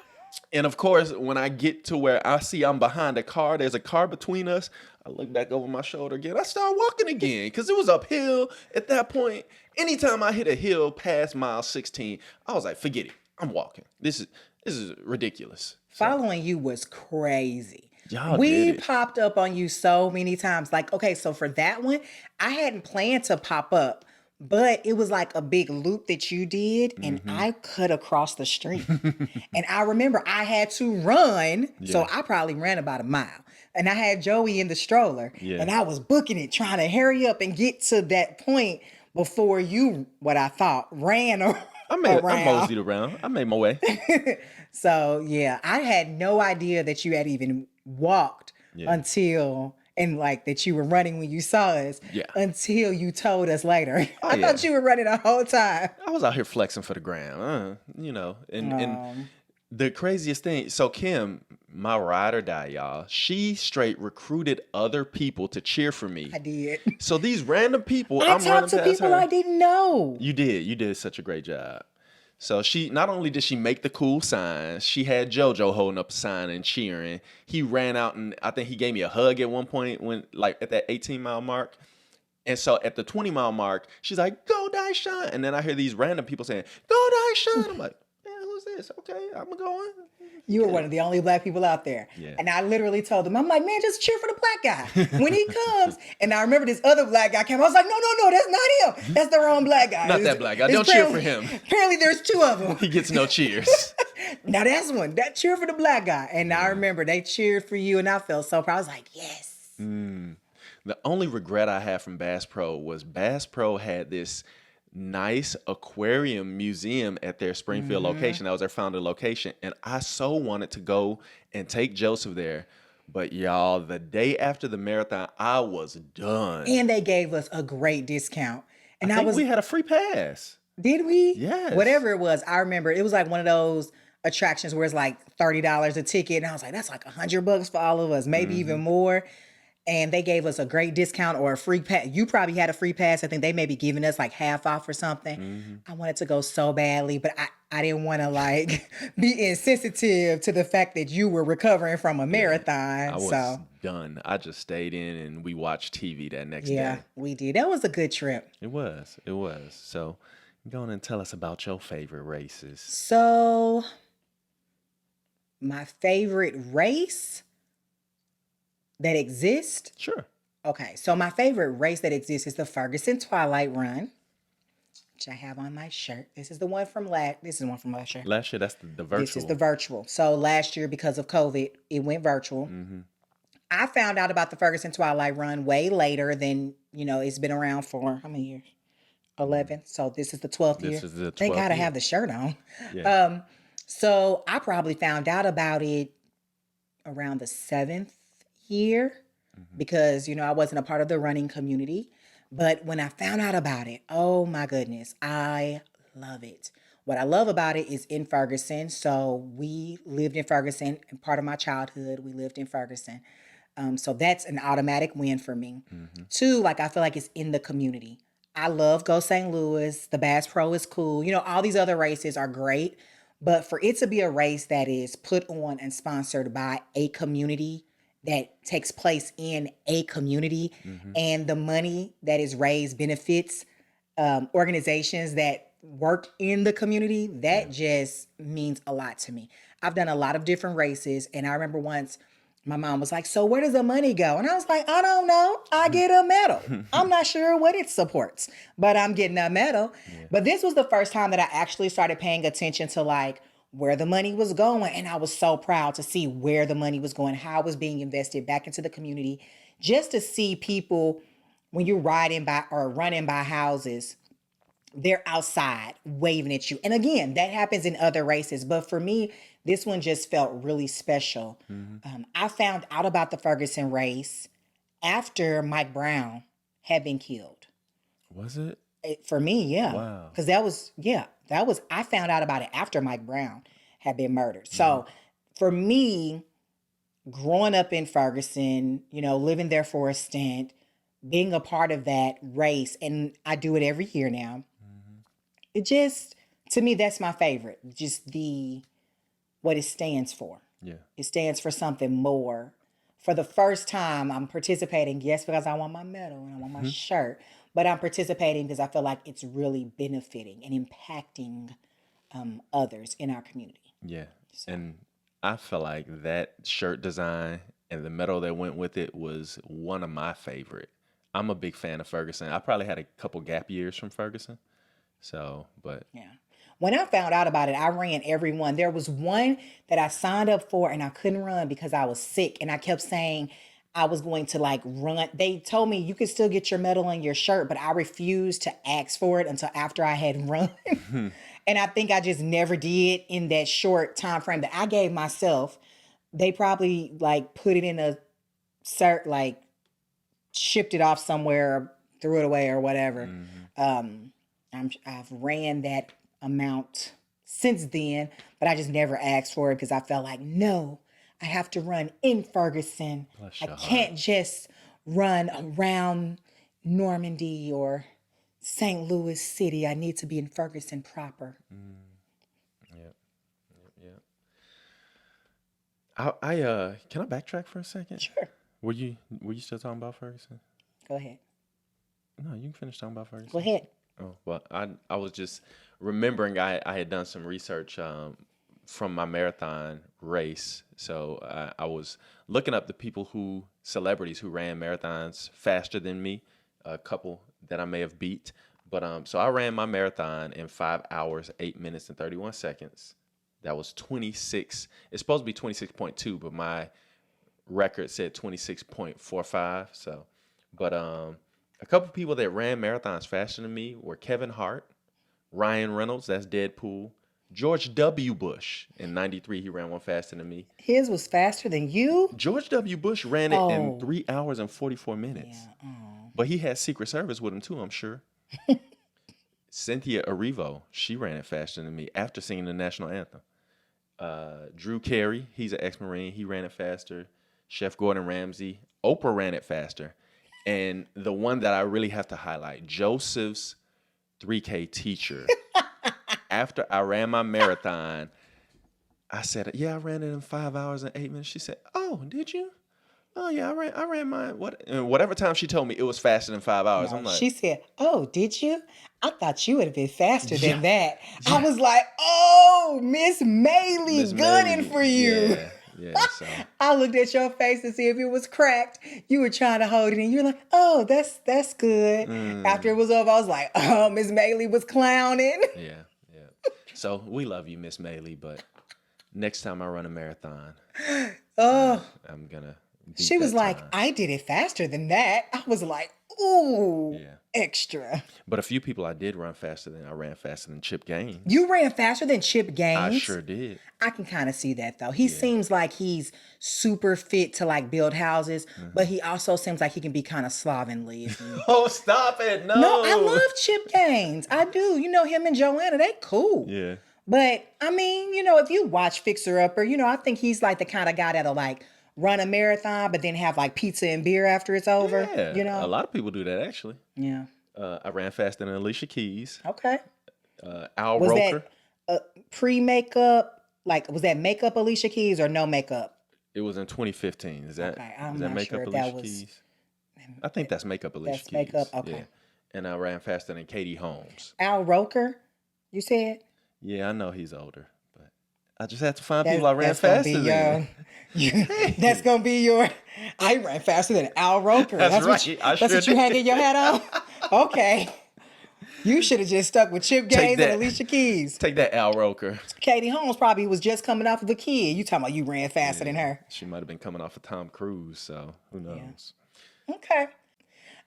And of course, when I get to where I see I'm behind a car, there's a car between us, I look back over my shoulder again. I start walking again because it was uphill at that point. Anytime I hit a hill past mile 16, I was like, forget it. I'm walking. This is ridiculous. So, Following you was crazy. Y'all We did it. popped up on you so many times. Like, okay, so for that one, I hadn't planned to pop up, but it was like a big loop that you did, and I cut across the street. And I remember I had to run, so I probably ran about a mile. And I had Joey in the stroller, and I was booking it, trying to hurry up and get to that point before you, what I thought, ran around. I moseyed around. I made my way. So yeah, I had no idea that you had even walked until, and like that you were running when you saw us until you told us later. I thought you were running the whole time. I was out here flexing for the gram, and the craziest thing. So Kim, my ride or die, y'all, she straight recruited other people to cheer for me. I did. So these random people, I I'm running talked to past people her. I didn't know. You did such a great job. So she, not only did she make the cool signs, she had JoJo holding up a sign and cheering. He ran out and I think he gave me a hug at one point when, like, at that 18-mile mark. And so at the 20-mile mark, she's like, go Dishon. And then I hear these random people saying, go Dishon. I'm like, yeah, who's this? Okay, I'm going. You were one of the only black people out there. Yeah. And I literally told them, I'm like, man, just cheer for the black guy when he comes. And I remember this other black guy came. I was like, no, that's not him. That's the wrong black guy. Not that black guy. Don't cheer for him. Apparently there's two of them. He gets no cheers. Now that's one. That cheer for the black guy. And I remember they cheered for you and I felt so proud. I was like, yes. The only regret I had from Bass Pro was Bass Pro had this nice aquarium museum at their Springfield location. That was their founder location. And I so wanted to go and take Joseph there. But y'all, the day after the marathon, I was done. And they gave us a great discount. And I think we had a free pass. Did we? Yes. Whatever it was, I remember it was like one of those attractions where it's like $30 a ticket. And I was like, that's like $100 for all of us, maybe even more. And they gave us a great discount or a free pass. You probably had a free pass. I think they may be giving us like half off or something. I wanted to go so badly, but I didn't want to like be insensitive to the fact that you were recovering from a marathon. I was done. I just stayed in and we watched TV that next day. We did. That was a good trip. It was. So go on and tell us about your favorite races. So my favorite race that exists. Sure. Okay, so my favorite race that exists is the Ferguson Twilight Run, which I have on my shirt. This is one from last year. Last year, that's the virtual. This is the virtual. So last year, because of COVID, it went virtual. I found out about the Ferguson Twilight Run way later than, it's been around for how many years? 11. So this is the 12th year. This is the 12th Thank God I year. have the shirt on. Yeah. So I probably found out about it around the 7th year because, I wasn't a part of the running community. But when I found out about it, oh my goodness, I love it. What I love about it is in Ferguson. So we lived in Ferguson, and part of my childhood, we lived in Ferguson. So that's an automatic win for me. Two, like I feel like it's in the community. I love Go St. Louis. The Bass Pro is cool. You know, all these other races are great. But for it to be a race that is put on and sponsored by a community that takes place in a community and the money that is raised benefits organizations that work in the community, that just means a lot to me. I've done a lot of different races, and I remember once my mom was like, "So where does the money go?" And I was like, "I don't know. I get a medal. I'm not sure what it supports, but I'm getting a medal." But this was the first time that I actually started paying attention to like where the money was going. And I was so proud to see where the money was going, how it was being invested back into the community, just to see people when you're riding by or running by houses, they're outside waving at you. And again, that happens in other races. But for me, this one just felt really special. I found out about the Ferguson race after Mike Brown had been killed. Was it? For me, yeah. Wow. Because I found out about it after Mike Brown had been murdered. So for me, growing up in Ferguson, you know, living there for a stint, being a part of that race, and I do it every year now. It just, to me, that's my favorite. Just what it stands for. Yeah. It stands for something more. For the first time, I'm participating, yes, because I want my medal and I want my shirt, but I'm participating because I feel like it's really benefiting and impacting others in our community. Yeah. And I feel like that shirt design and the medal that went with it was one of my favorite. I'm a big fan of Ferguson. I probably had a couple gap years from Ferguson. So, but yeah. When I found out about it, I ran every one. There was one that I signed up for and I couldn't run because I was sick. And I kept saying I was going to like run. They told me you could still get your medal and your shirt, but I refused to ask for it until after I had run. And I think I just never did in that short time frame that I gave myself. They probably like put it in a cert, like shipped it off somewhere, threw it away or whatever. I've ran that amount since then, but I just never asked for it because I felt like, no, I have to run in Ferguson. I can't just run around Normandy or St. Louis City. I need to be in Ferguson proper. I can I backtrack for a second? Sure. Were you still talking about Ferguson? Go ahead. No, you can finish talking about Ferguson. Go ahead. Oh, well, I was just remembering I had done some research from my marathon race. So I was looking up the celebrities who ran marathons faster than me, a couple that I may have beat. But so I ran my marathon in 5 hours, 8 minutes, and 31 seconds. That was 26. It's supposed to be 26.2, but my record said 26.45. So, but a couple people that ran marathons faster than me were Kevin Hart, Ryan Reynolds, that's Deadpool, George W. Bush. In 93, he ran one faster than me. His was faster than you? George W. Bush ran it in 3 hours and 44 minutes. Yeah. But he had Secret Service with him too, I'm sure. Cynthia Erivo, she ran it faster than me after singing the national anthem. Drew Carey, he's an ex-Marine. He ran it faster. Chef Gordon Ramsay. Oprah ran it faster. And the one that I really have to highlight, Joseph's 3K teacher. After I ran my marathon, I said, yeah, I ran it in 5 hours and 8 minutes. She said, oh, did you? Oh, yeah, I ran mine. And whatever time she told me, it was faster than 5 hours. No, I'm like, she said, oh, did you? I thought you would have been faster than that. Yeah. I was like, oh, Miss Maylee gunning for you. Yeah, so. I looked at your face to see if it was cracked. You were trying to hold it, and you were like, oh, that's good. After it was over, I was like, oh, Miss Maylee was clowning. Yeah. So we love you, Miss Maylee, but next time I run a marathon, I'm going to beat She was that like, time. I did it faster than that. I was like, ooh, extra. But a few people I did run faster than. I ran faster than Chip Gaines. You ran faster than Chip Gaines? I sure did. I can kind of see that, though. He seems like he's super fit to, like, build houses, but he also seems like he can be kind of slovenly. Oh, stop it. No. No, I love Chip Gaines. I do. You know, him and Joanna, they cool. Yeah. But, I mean, you know, if you watch Fixer Upper, you know, I think he's like the kind of guy that'll, like, run a marathon, but then have like pizza and beer after it's over. Yeah, You know? a lot of people do that actually. Yeah. I ran faster than Alicia Keys, Okay. Al Was Roker. that pre-makeup? Like, was that makeup Alicia Keys or no makeup? It was in 2015. Is that Okay, I'm is that not makeup sure if Alicia that was. Keys? I think that's makeup Alicia That's Keys. makeup. Okay. Yeah. And I ran faster than Katie Holmes. Al Roker, you said? Yeah, I know he's older, but I just had to find That- people I ran that's gonna be faster than. That's gonna be your. I ran faster than Al Roker. That's What right, you, I that's sure what you did. hanging your hat on. Okay. You should have just stuck with Chip Take Gaines and that. Alicia Keys. Take that, Al Roker. Katie Holmes probably was just coming off of a kid. You talking about you ran faster than her. She might have been coming off of Tom Cruise, so who knows? Okay.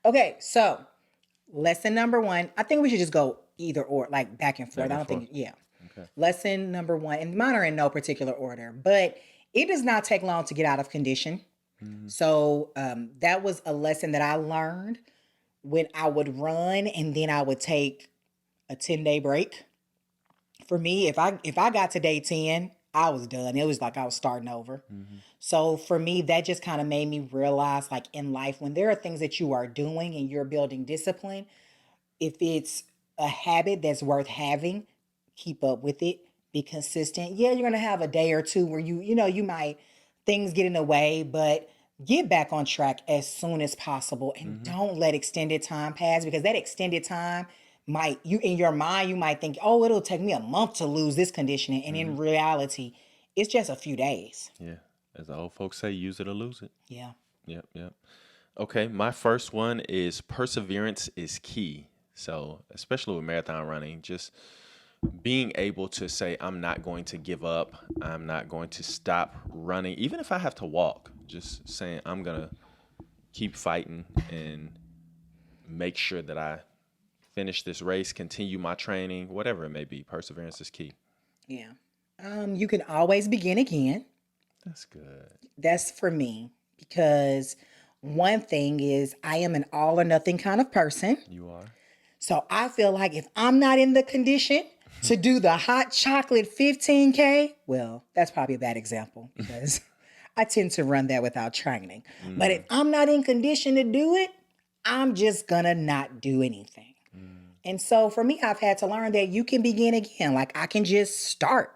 Okay, so lesson number 1. I think we should just go either or, like back and forth. Back and I don't think, forth. yeah. Okay. Lesson number 1, and mine are in no particular order, but it does not take long to get out of condition. So that was a lesson that I learned when I would run and then I would take a 10-day break. For me, if I got to day 10, I was done. It was like I was starting over. So for me, that just kind of made me realize, like in life, when there are things that you are doing and you're building discipline, if it's a habit that's worth having, keep up with it, be consistent. Yeah, you're going to have a day or two where you might, things get in the way, but get back on track as soon as possible and don't let extended time pass, because that extended time in your mind, you might think, oh, it'll take me a month to lose this conditioning. And in reality, it's just a few days. Yeah. As the old folks say, use it or lose it. Yeah. Yep. Okay, my first one is perseverance is key. So, especially with marathon running, just being able to say, I'm not going to give up. I'm not going to stop running. Even if I have to walk, just saying, I'm going to keep fighting and make sure that I finish this race, continue my training, whatever it may be. Perseverance is key. Yeah. You can always begin again. That's good. That's for me, because one thing is I am an all or nothing kind of person. You are? So I feel like if I'm not in the condition to do the hot chocolate 15K, well, that's probably a bad example because I tend to run that without training. But if I'm not in condition to do it, I'm just gonna not do anything. And so for me, I've had to learn that you can begin again. Like I can just start.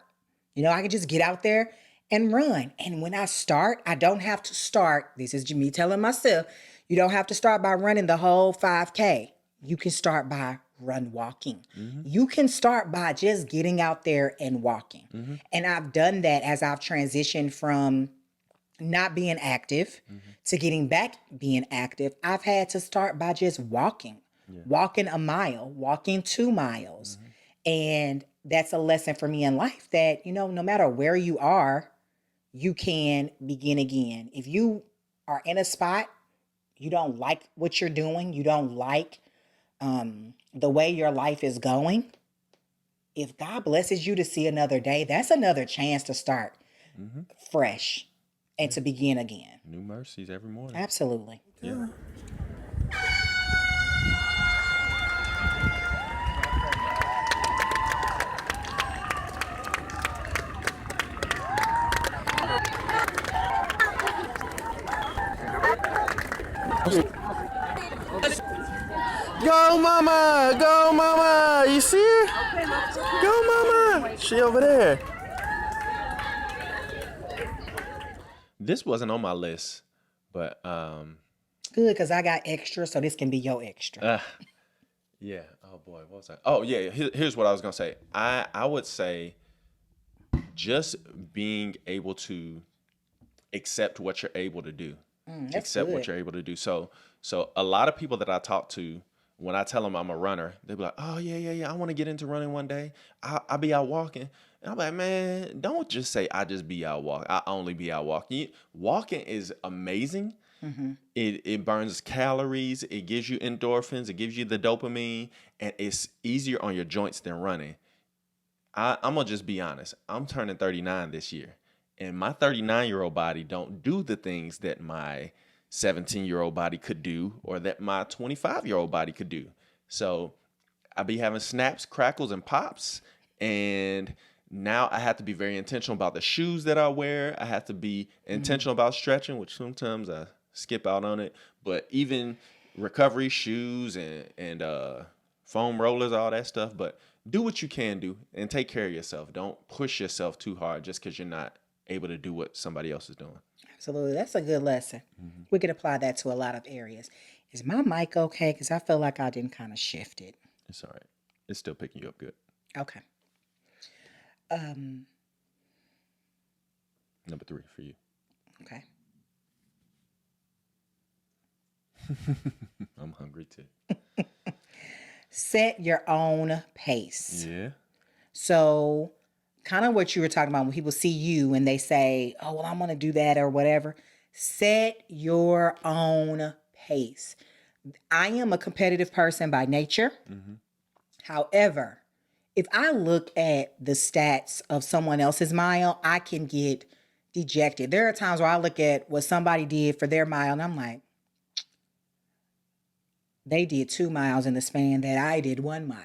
I can just get out there and run. And when I start, I don't have to start. This is me telling myself, you don't have to start by running the whole 5K. You can start by walking. You can start by just getting out there and walking. And I've done that as I've transitioned from not being active to getting back being active. I've had to start by just walking a mile, walking 2 miles. And that's a lesson for me in life that, no matter where you are, you can begin again. If you are in a spot, you don't like what you're doing, you don't like the way your life is going, if God blesses you to see another day, that's another chance to start fresh and to begin again. New mercies every morning. Absolutely. Yeah. Go, mama! Go, mama! You see her? Go, mama! She over there. This wasn't on my list, but Good, because I got extra, so this can be your extra. yeah. Oh boy, what was that? Oh yeah. Here's what I was gonna say. I would say just being able to accept what you're able to do. Accept what good. you're able to do. So a lot of people that I talk to, when I tell them I'm a runner, they be like, oh yeah, I want to get into running one day. I'll be out walking. And I'm like, man, don't just say I just be out walking. I only be out walking. Walking is amazing. It burns calories. It gives you endorphins. It gives you the dopamine. And it's easier on your joints than running. I'm going to just be honest. I'm turning 39 this year. And my 39-year-old body don't do the things that my 17-year-old body could do or that my 25-year-old body could do. So I be having snaps, crackles, and pops. And now I have to be very intentional about the shoes that I wear. I have to be intentional about stretching, which sometimes I skip out on it. But even recovery shoes and foam rollers, all that stuff. But do what you can do and take care of yourself. Don't push yourself too hard just because you're not able to do what somebody else is doing. Absolutely. That's a good lesson. We could apply that to a lot of areas. Is my mic okay? Because I feel like I didn't kind of shift it. It's all right. It's still picking you up good. Okay. Number 3 for you. Okay. I'm hungry too. Set your own pace. Yeah. So kind of what you were talking about when people see you and they say, oh, well, I'm going to do that or whatever. Set your own pace. I am a competitive person by nature. However, if I look at the stats of someone else's mile, I can get dejected. There are times where I look at what somebody did for their mile and I'm like, they did 2 miles in the span that I did 1 mile.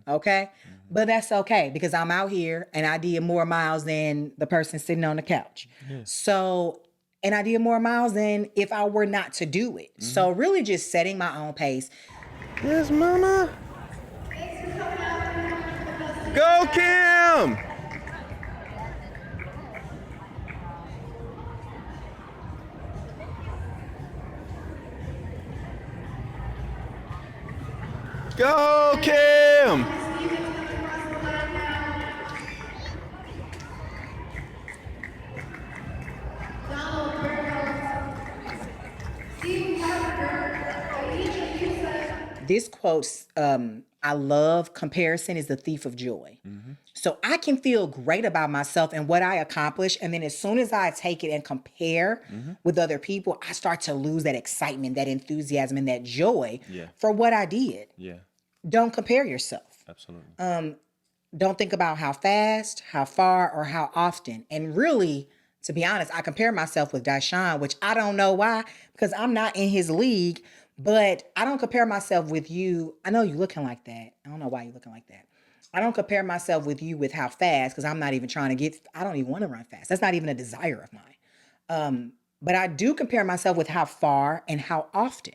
Okay. But that's okay because I'm out here and I did more miles than the person sitting on the couch. So, and I did more miles than if I were not to do it. So really just setting my own pace. Yes, mama. Go, Kim! Go, Kim! This quote, I love comparison is the thief of joy. So I can feel great about myself and what I accomplish. And then as soon as I take it and compare with other people, I start to lose that excitement, that enthusiasm, and that joy for what I did. Yeah, Don't compare yourself. absolutely. Don't think about how fast, how far, or how often. And really, to be honest, I compare myself with Dishon, which I don't know why, because I'm not in his league, but I don't compare myself with you. I know you're looking like that. I don't know why you're looking like that. I don't compare myself with you with how fast, because I'm not even trying to I don't even want to run fast. That's not even a desire of mine. But I do compare myself with how far and how often,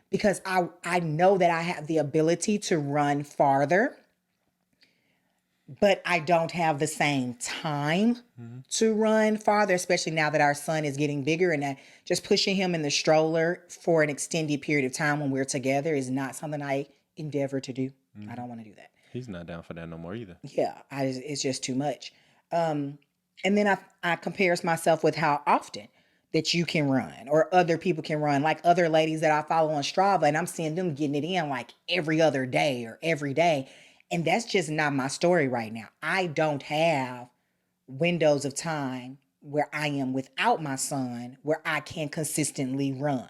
because I know that I have the ability to run farther, but I don't have the same time to run farther, especially now that our son is getting bigger and that just pushing him in the stroller for an extended period of time when we're together is not something I endeavor to do. I don't want to do that. He's not down for that no more either. Yeah, it's just too much. And then I compares myself with how often that you can run or other people can run, like other ladies that I follow on Strava, and I'm seeing them getting it in like every other day or every day. And that's just not my story right now. I don't have windows of time where I am without my son, where I can consistently run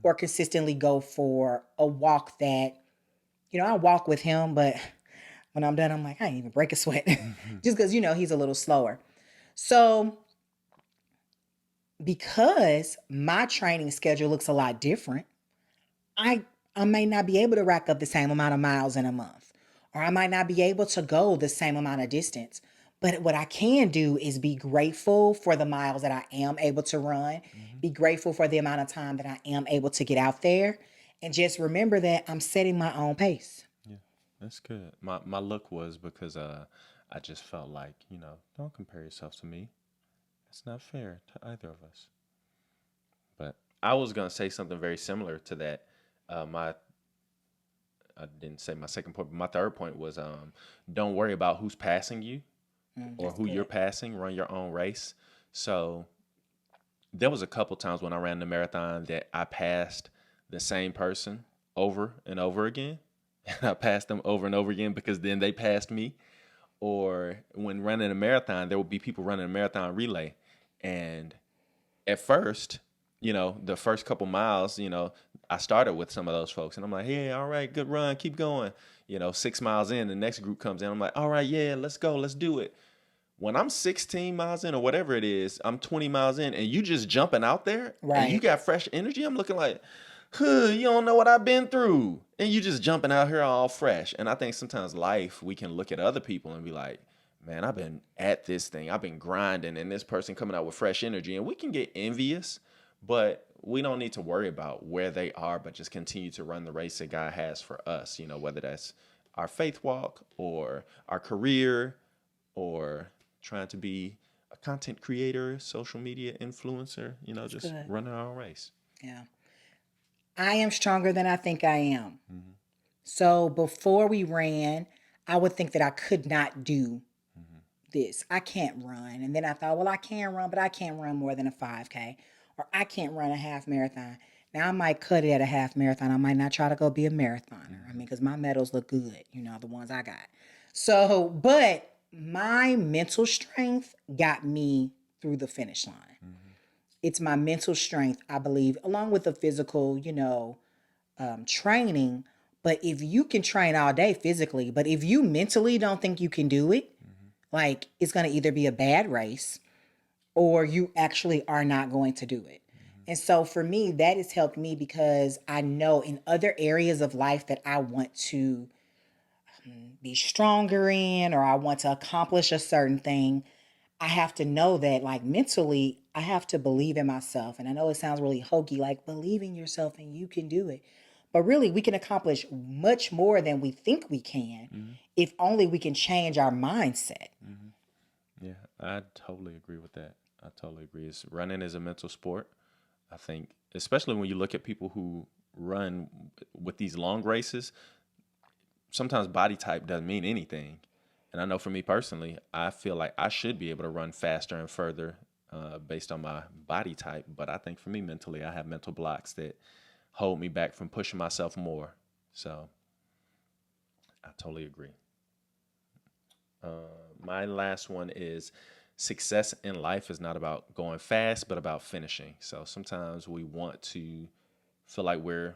or consistently go for a walk that, I walk with him, but when I'm done, I'm like, I ain't even break a sweat just because, he's a little slower. So because my training schedule looks a lot different, I may not be able to rack up the same amount of miles in a month, or I might not be able to go the same amount of distance. But what I can do is be grateful for the miles that I am able to run, be grateful for the amount of time that I am able to get out there, and just remember that I'm setting my own pace. Yeah, that's good. My look was because I just felt like, don't compare yourself to me. It's not fair to either of us. But I was going to say something very similar to that. I didn't say my second point, but my third point was don't worry about who's passing you or who you're passing. Run your own race. So there was a couple times when I ran the marathon that I passed the same person over and over again. And I passed them over and over again because then they passed me. Or when running a marathon, there will be people running a marathon relay. And at first, the first couple miles, I started with some of those folks. And I'm like, hey, all right, good run, keep going. 6 miles in, the next group comes in. I'm like, all right, yeah, let's go, let's do it. When I'm 16 miles in or whatever it is, I'm 20 miles in, and you just jumping out there, and you got fresh energy, I'm looking like, you don't know what I've been through. And you just jumping out here all fresh. And I think sometimes life, we can look at other people and be like, man, I've been at this thing. I've been grinding, and this person coming out with fresh energy. And we can get envious, but we don't need to worry about where they are, but just continue to run the race that God has for us, whether that's our faith walk or our career or trying to be a content creator, social media influencer, just good. running our own race. Yeah. I am stronger than I think I am. So before we ran, I would think that I could not do this. I can't run. And then I thought, well, I can run, but I can't run more than a 5K. Or I can't run a half marathon. Now I might cut it at a half marathon. I might not try to go be a marathoner. I mean, because my medals look good, the ones I got. So, but my mental strength got me through the finish line. It's my mental strength, I believe, along with the physical, training. But if you can train all day physically, but if you mentally don't think you can do it, like it's going to either be a bad race or you actually are not going to do it. And so for me, that has helped me because I know in other areas of life that I want to be stronger in or I want to accomplish a certain thing, I have to know that like mentally, I have to believe in myself. And I know it sounds really hokey, like believe in yourself and you can do it. But really, we can accomplish much more than we think we can if only we can change our mindset. Yeah, I totally agree with that. I totally agree. Running is a mental sport. I think, especially when you look at people who run with these long races, sometimes body type doesn't mean anything. And I know for me personally, I feel like I should be able to run faster and further based on my body type. But I think for me mentally, I have mental blocks that hold me back from pushing myself more. So I totally agree. My last one is success in life is not about going fast, but about finishing. So sometimes we want to feel like we're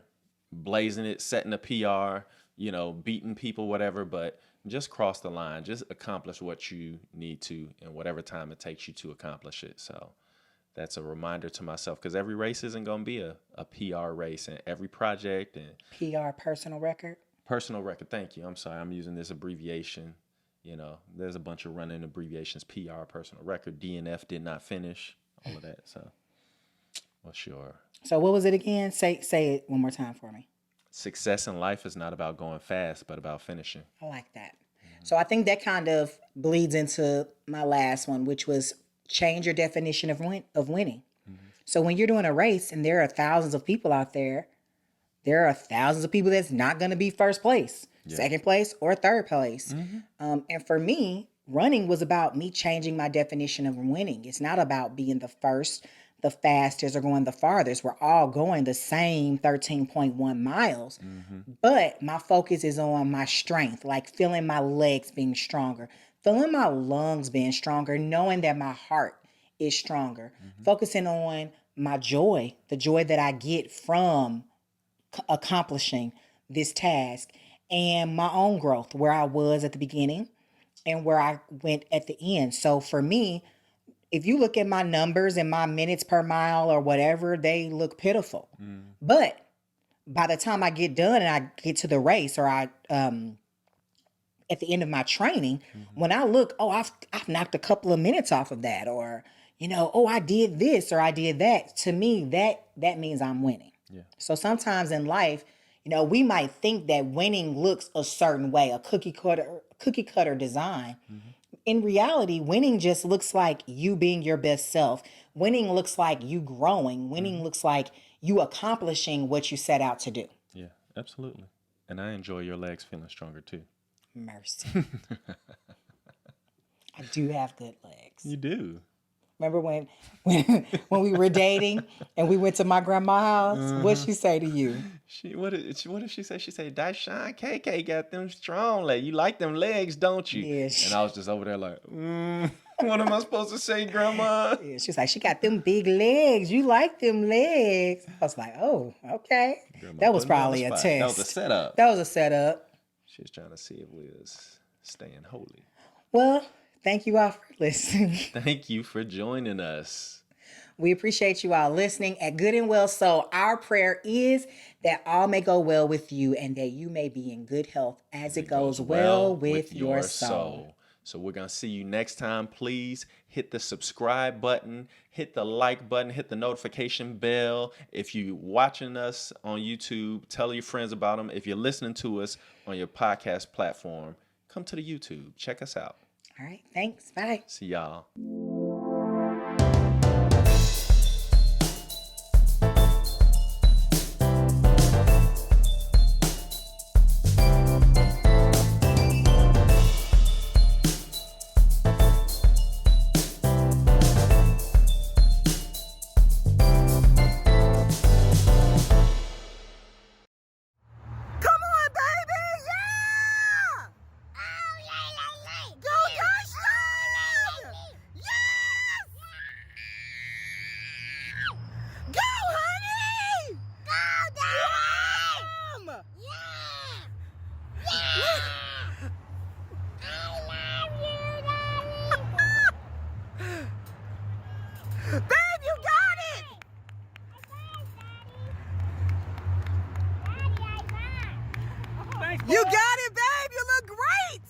blazing it, setting a PR, beating people, whatever, but just cross the line. Just accomplish what you need to in whatever time it takes you to accomplish it. So that's a reminder to myself because every race isn't going to be a PR race and every project and PR, personal record. Personal record. Thank you. I'm sorry. I'm using this abbreviation. There's a bunch of running abbreviations, PR, personal record, DNF, did not finish, all of that. So, well, sure. So what was it again? Say it one more time for me. Success in life is not about going fast, but about finishing. I like that. So I think that kind of bleeds into my last one, which was change your definition of winning. So when you're doing a race and there are thousands of people out there are thousands of people that's not going to be first place, second place, or third place. And for me, running was about me changing my definition of winning. It's not about being the first, the fastest, or going the farthest. We're all going the same 13.1 miles. But my focus is on my strength, like feeling my legs being stronger, feeling my lungs being stronger, knowing that my heart is stronger, focusing on my joy, the joy that I get from accomplishing this task, and my own growth, where I was at the beginning and where I went at the end. So for me, if you look at my numbers and my minutes per mile or whatever, they look pitiful. But by the time I get done and I get to the race or I at the end of my training, when I look, I've knocked a couple of minutes off of that, or I did this or I did that. To me, that means I'm winning. Yeah. So sometimes in life, we might think that winning looks a certain way, a cookie cutter design. In reality, winning just looks like you being your best self. Winning looks like you growing. Winning looks like you accomplishing what you set out to do. Yeah, absolutely. And I enjoy your legs feeling stronger too. Mercy. I do have good legs. You do. Remember when we were dating and we went to my grandma's house? What'd she say to you? What did she say? She said, Dishon KK got them strong legs. You like them legs, don't you? Yeah, and I was just over there like, what am I supposed to say, Grandma? Yeah, she was like, she got them big legs. You like them legs. I was like, oh, okay. Grandma that was probably a test. That was a setup. That was a setup. She was trying to see if we was staying holy. Well, thank you all for listening. Thank you for joining us. We appreciate you all listening at Good and Well Soul. Our prayer is that all may go well with you and that you may be in good health as it goes well with your soul. So we're going to see you next time. Please hit the subscribe button, hit the like button, hit the notification bell. If you're watching us on YouTube, tell your friends about them. If you're listening to us on your podcast platform, come to the YouTube. Check us out. All right. Thanks. Bye. See y'all. Come on, baby! Yeah! Go Dishon! Yes! Go, honey! Go, Babe, you got it! You got it, babe! You look great!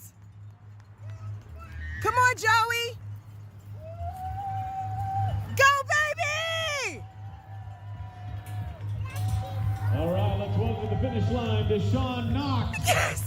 Come on, Joey! Go, baby! All right, let's welcome to the finish line, Dishon Knox. Yes!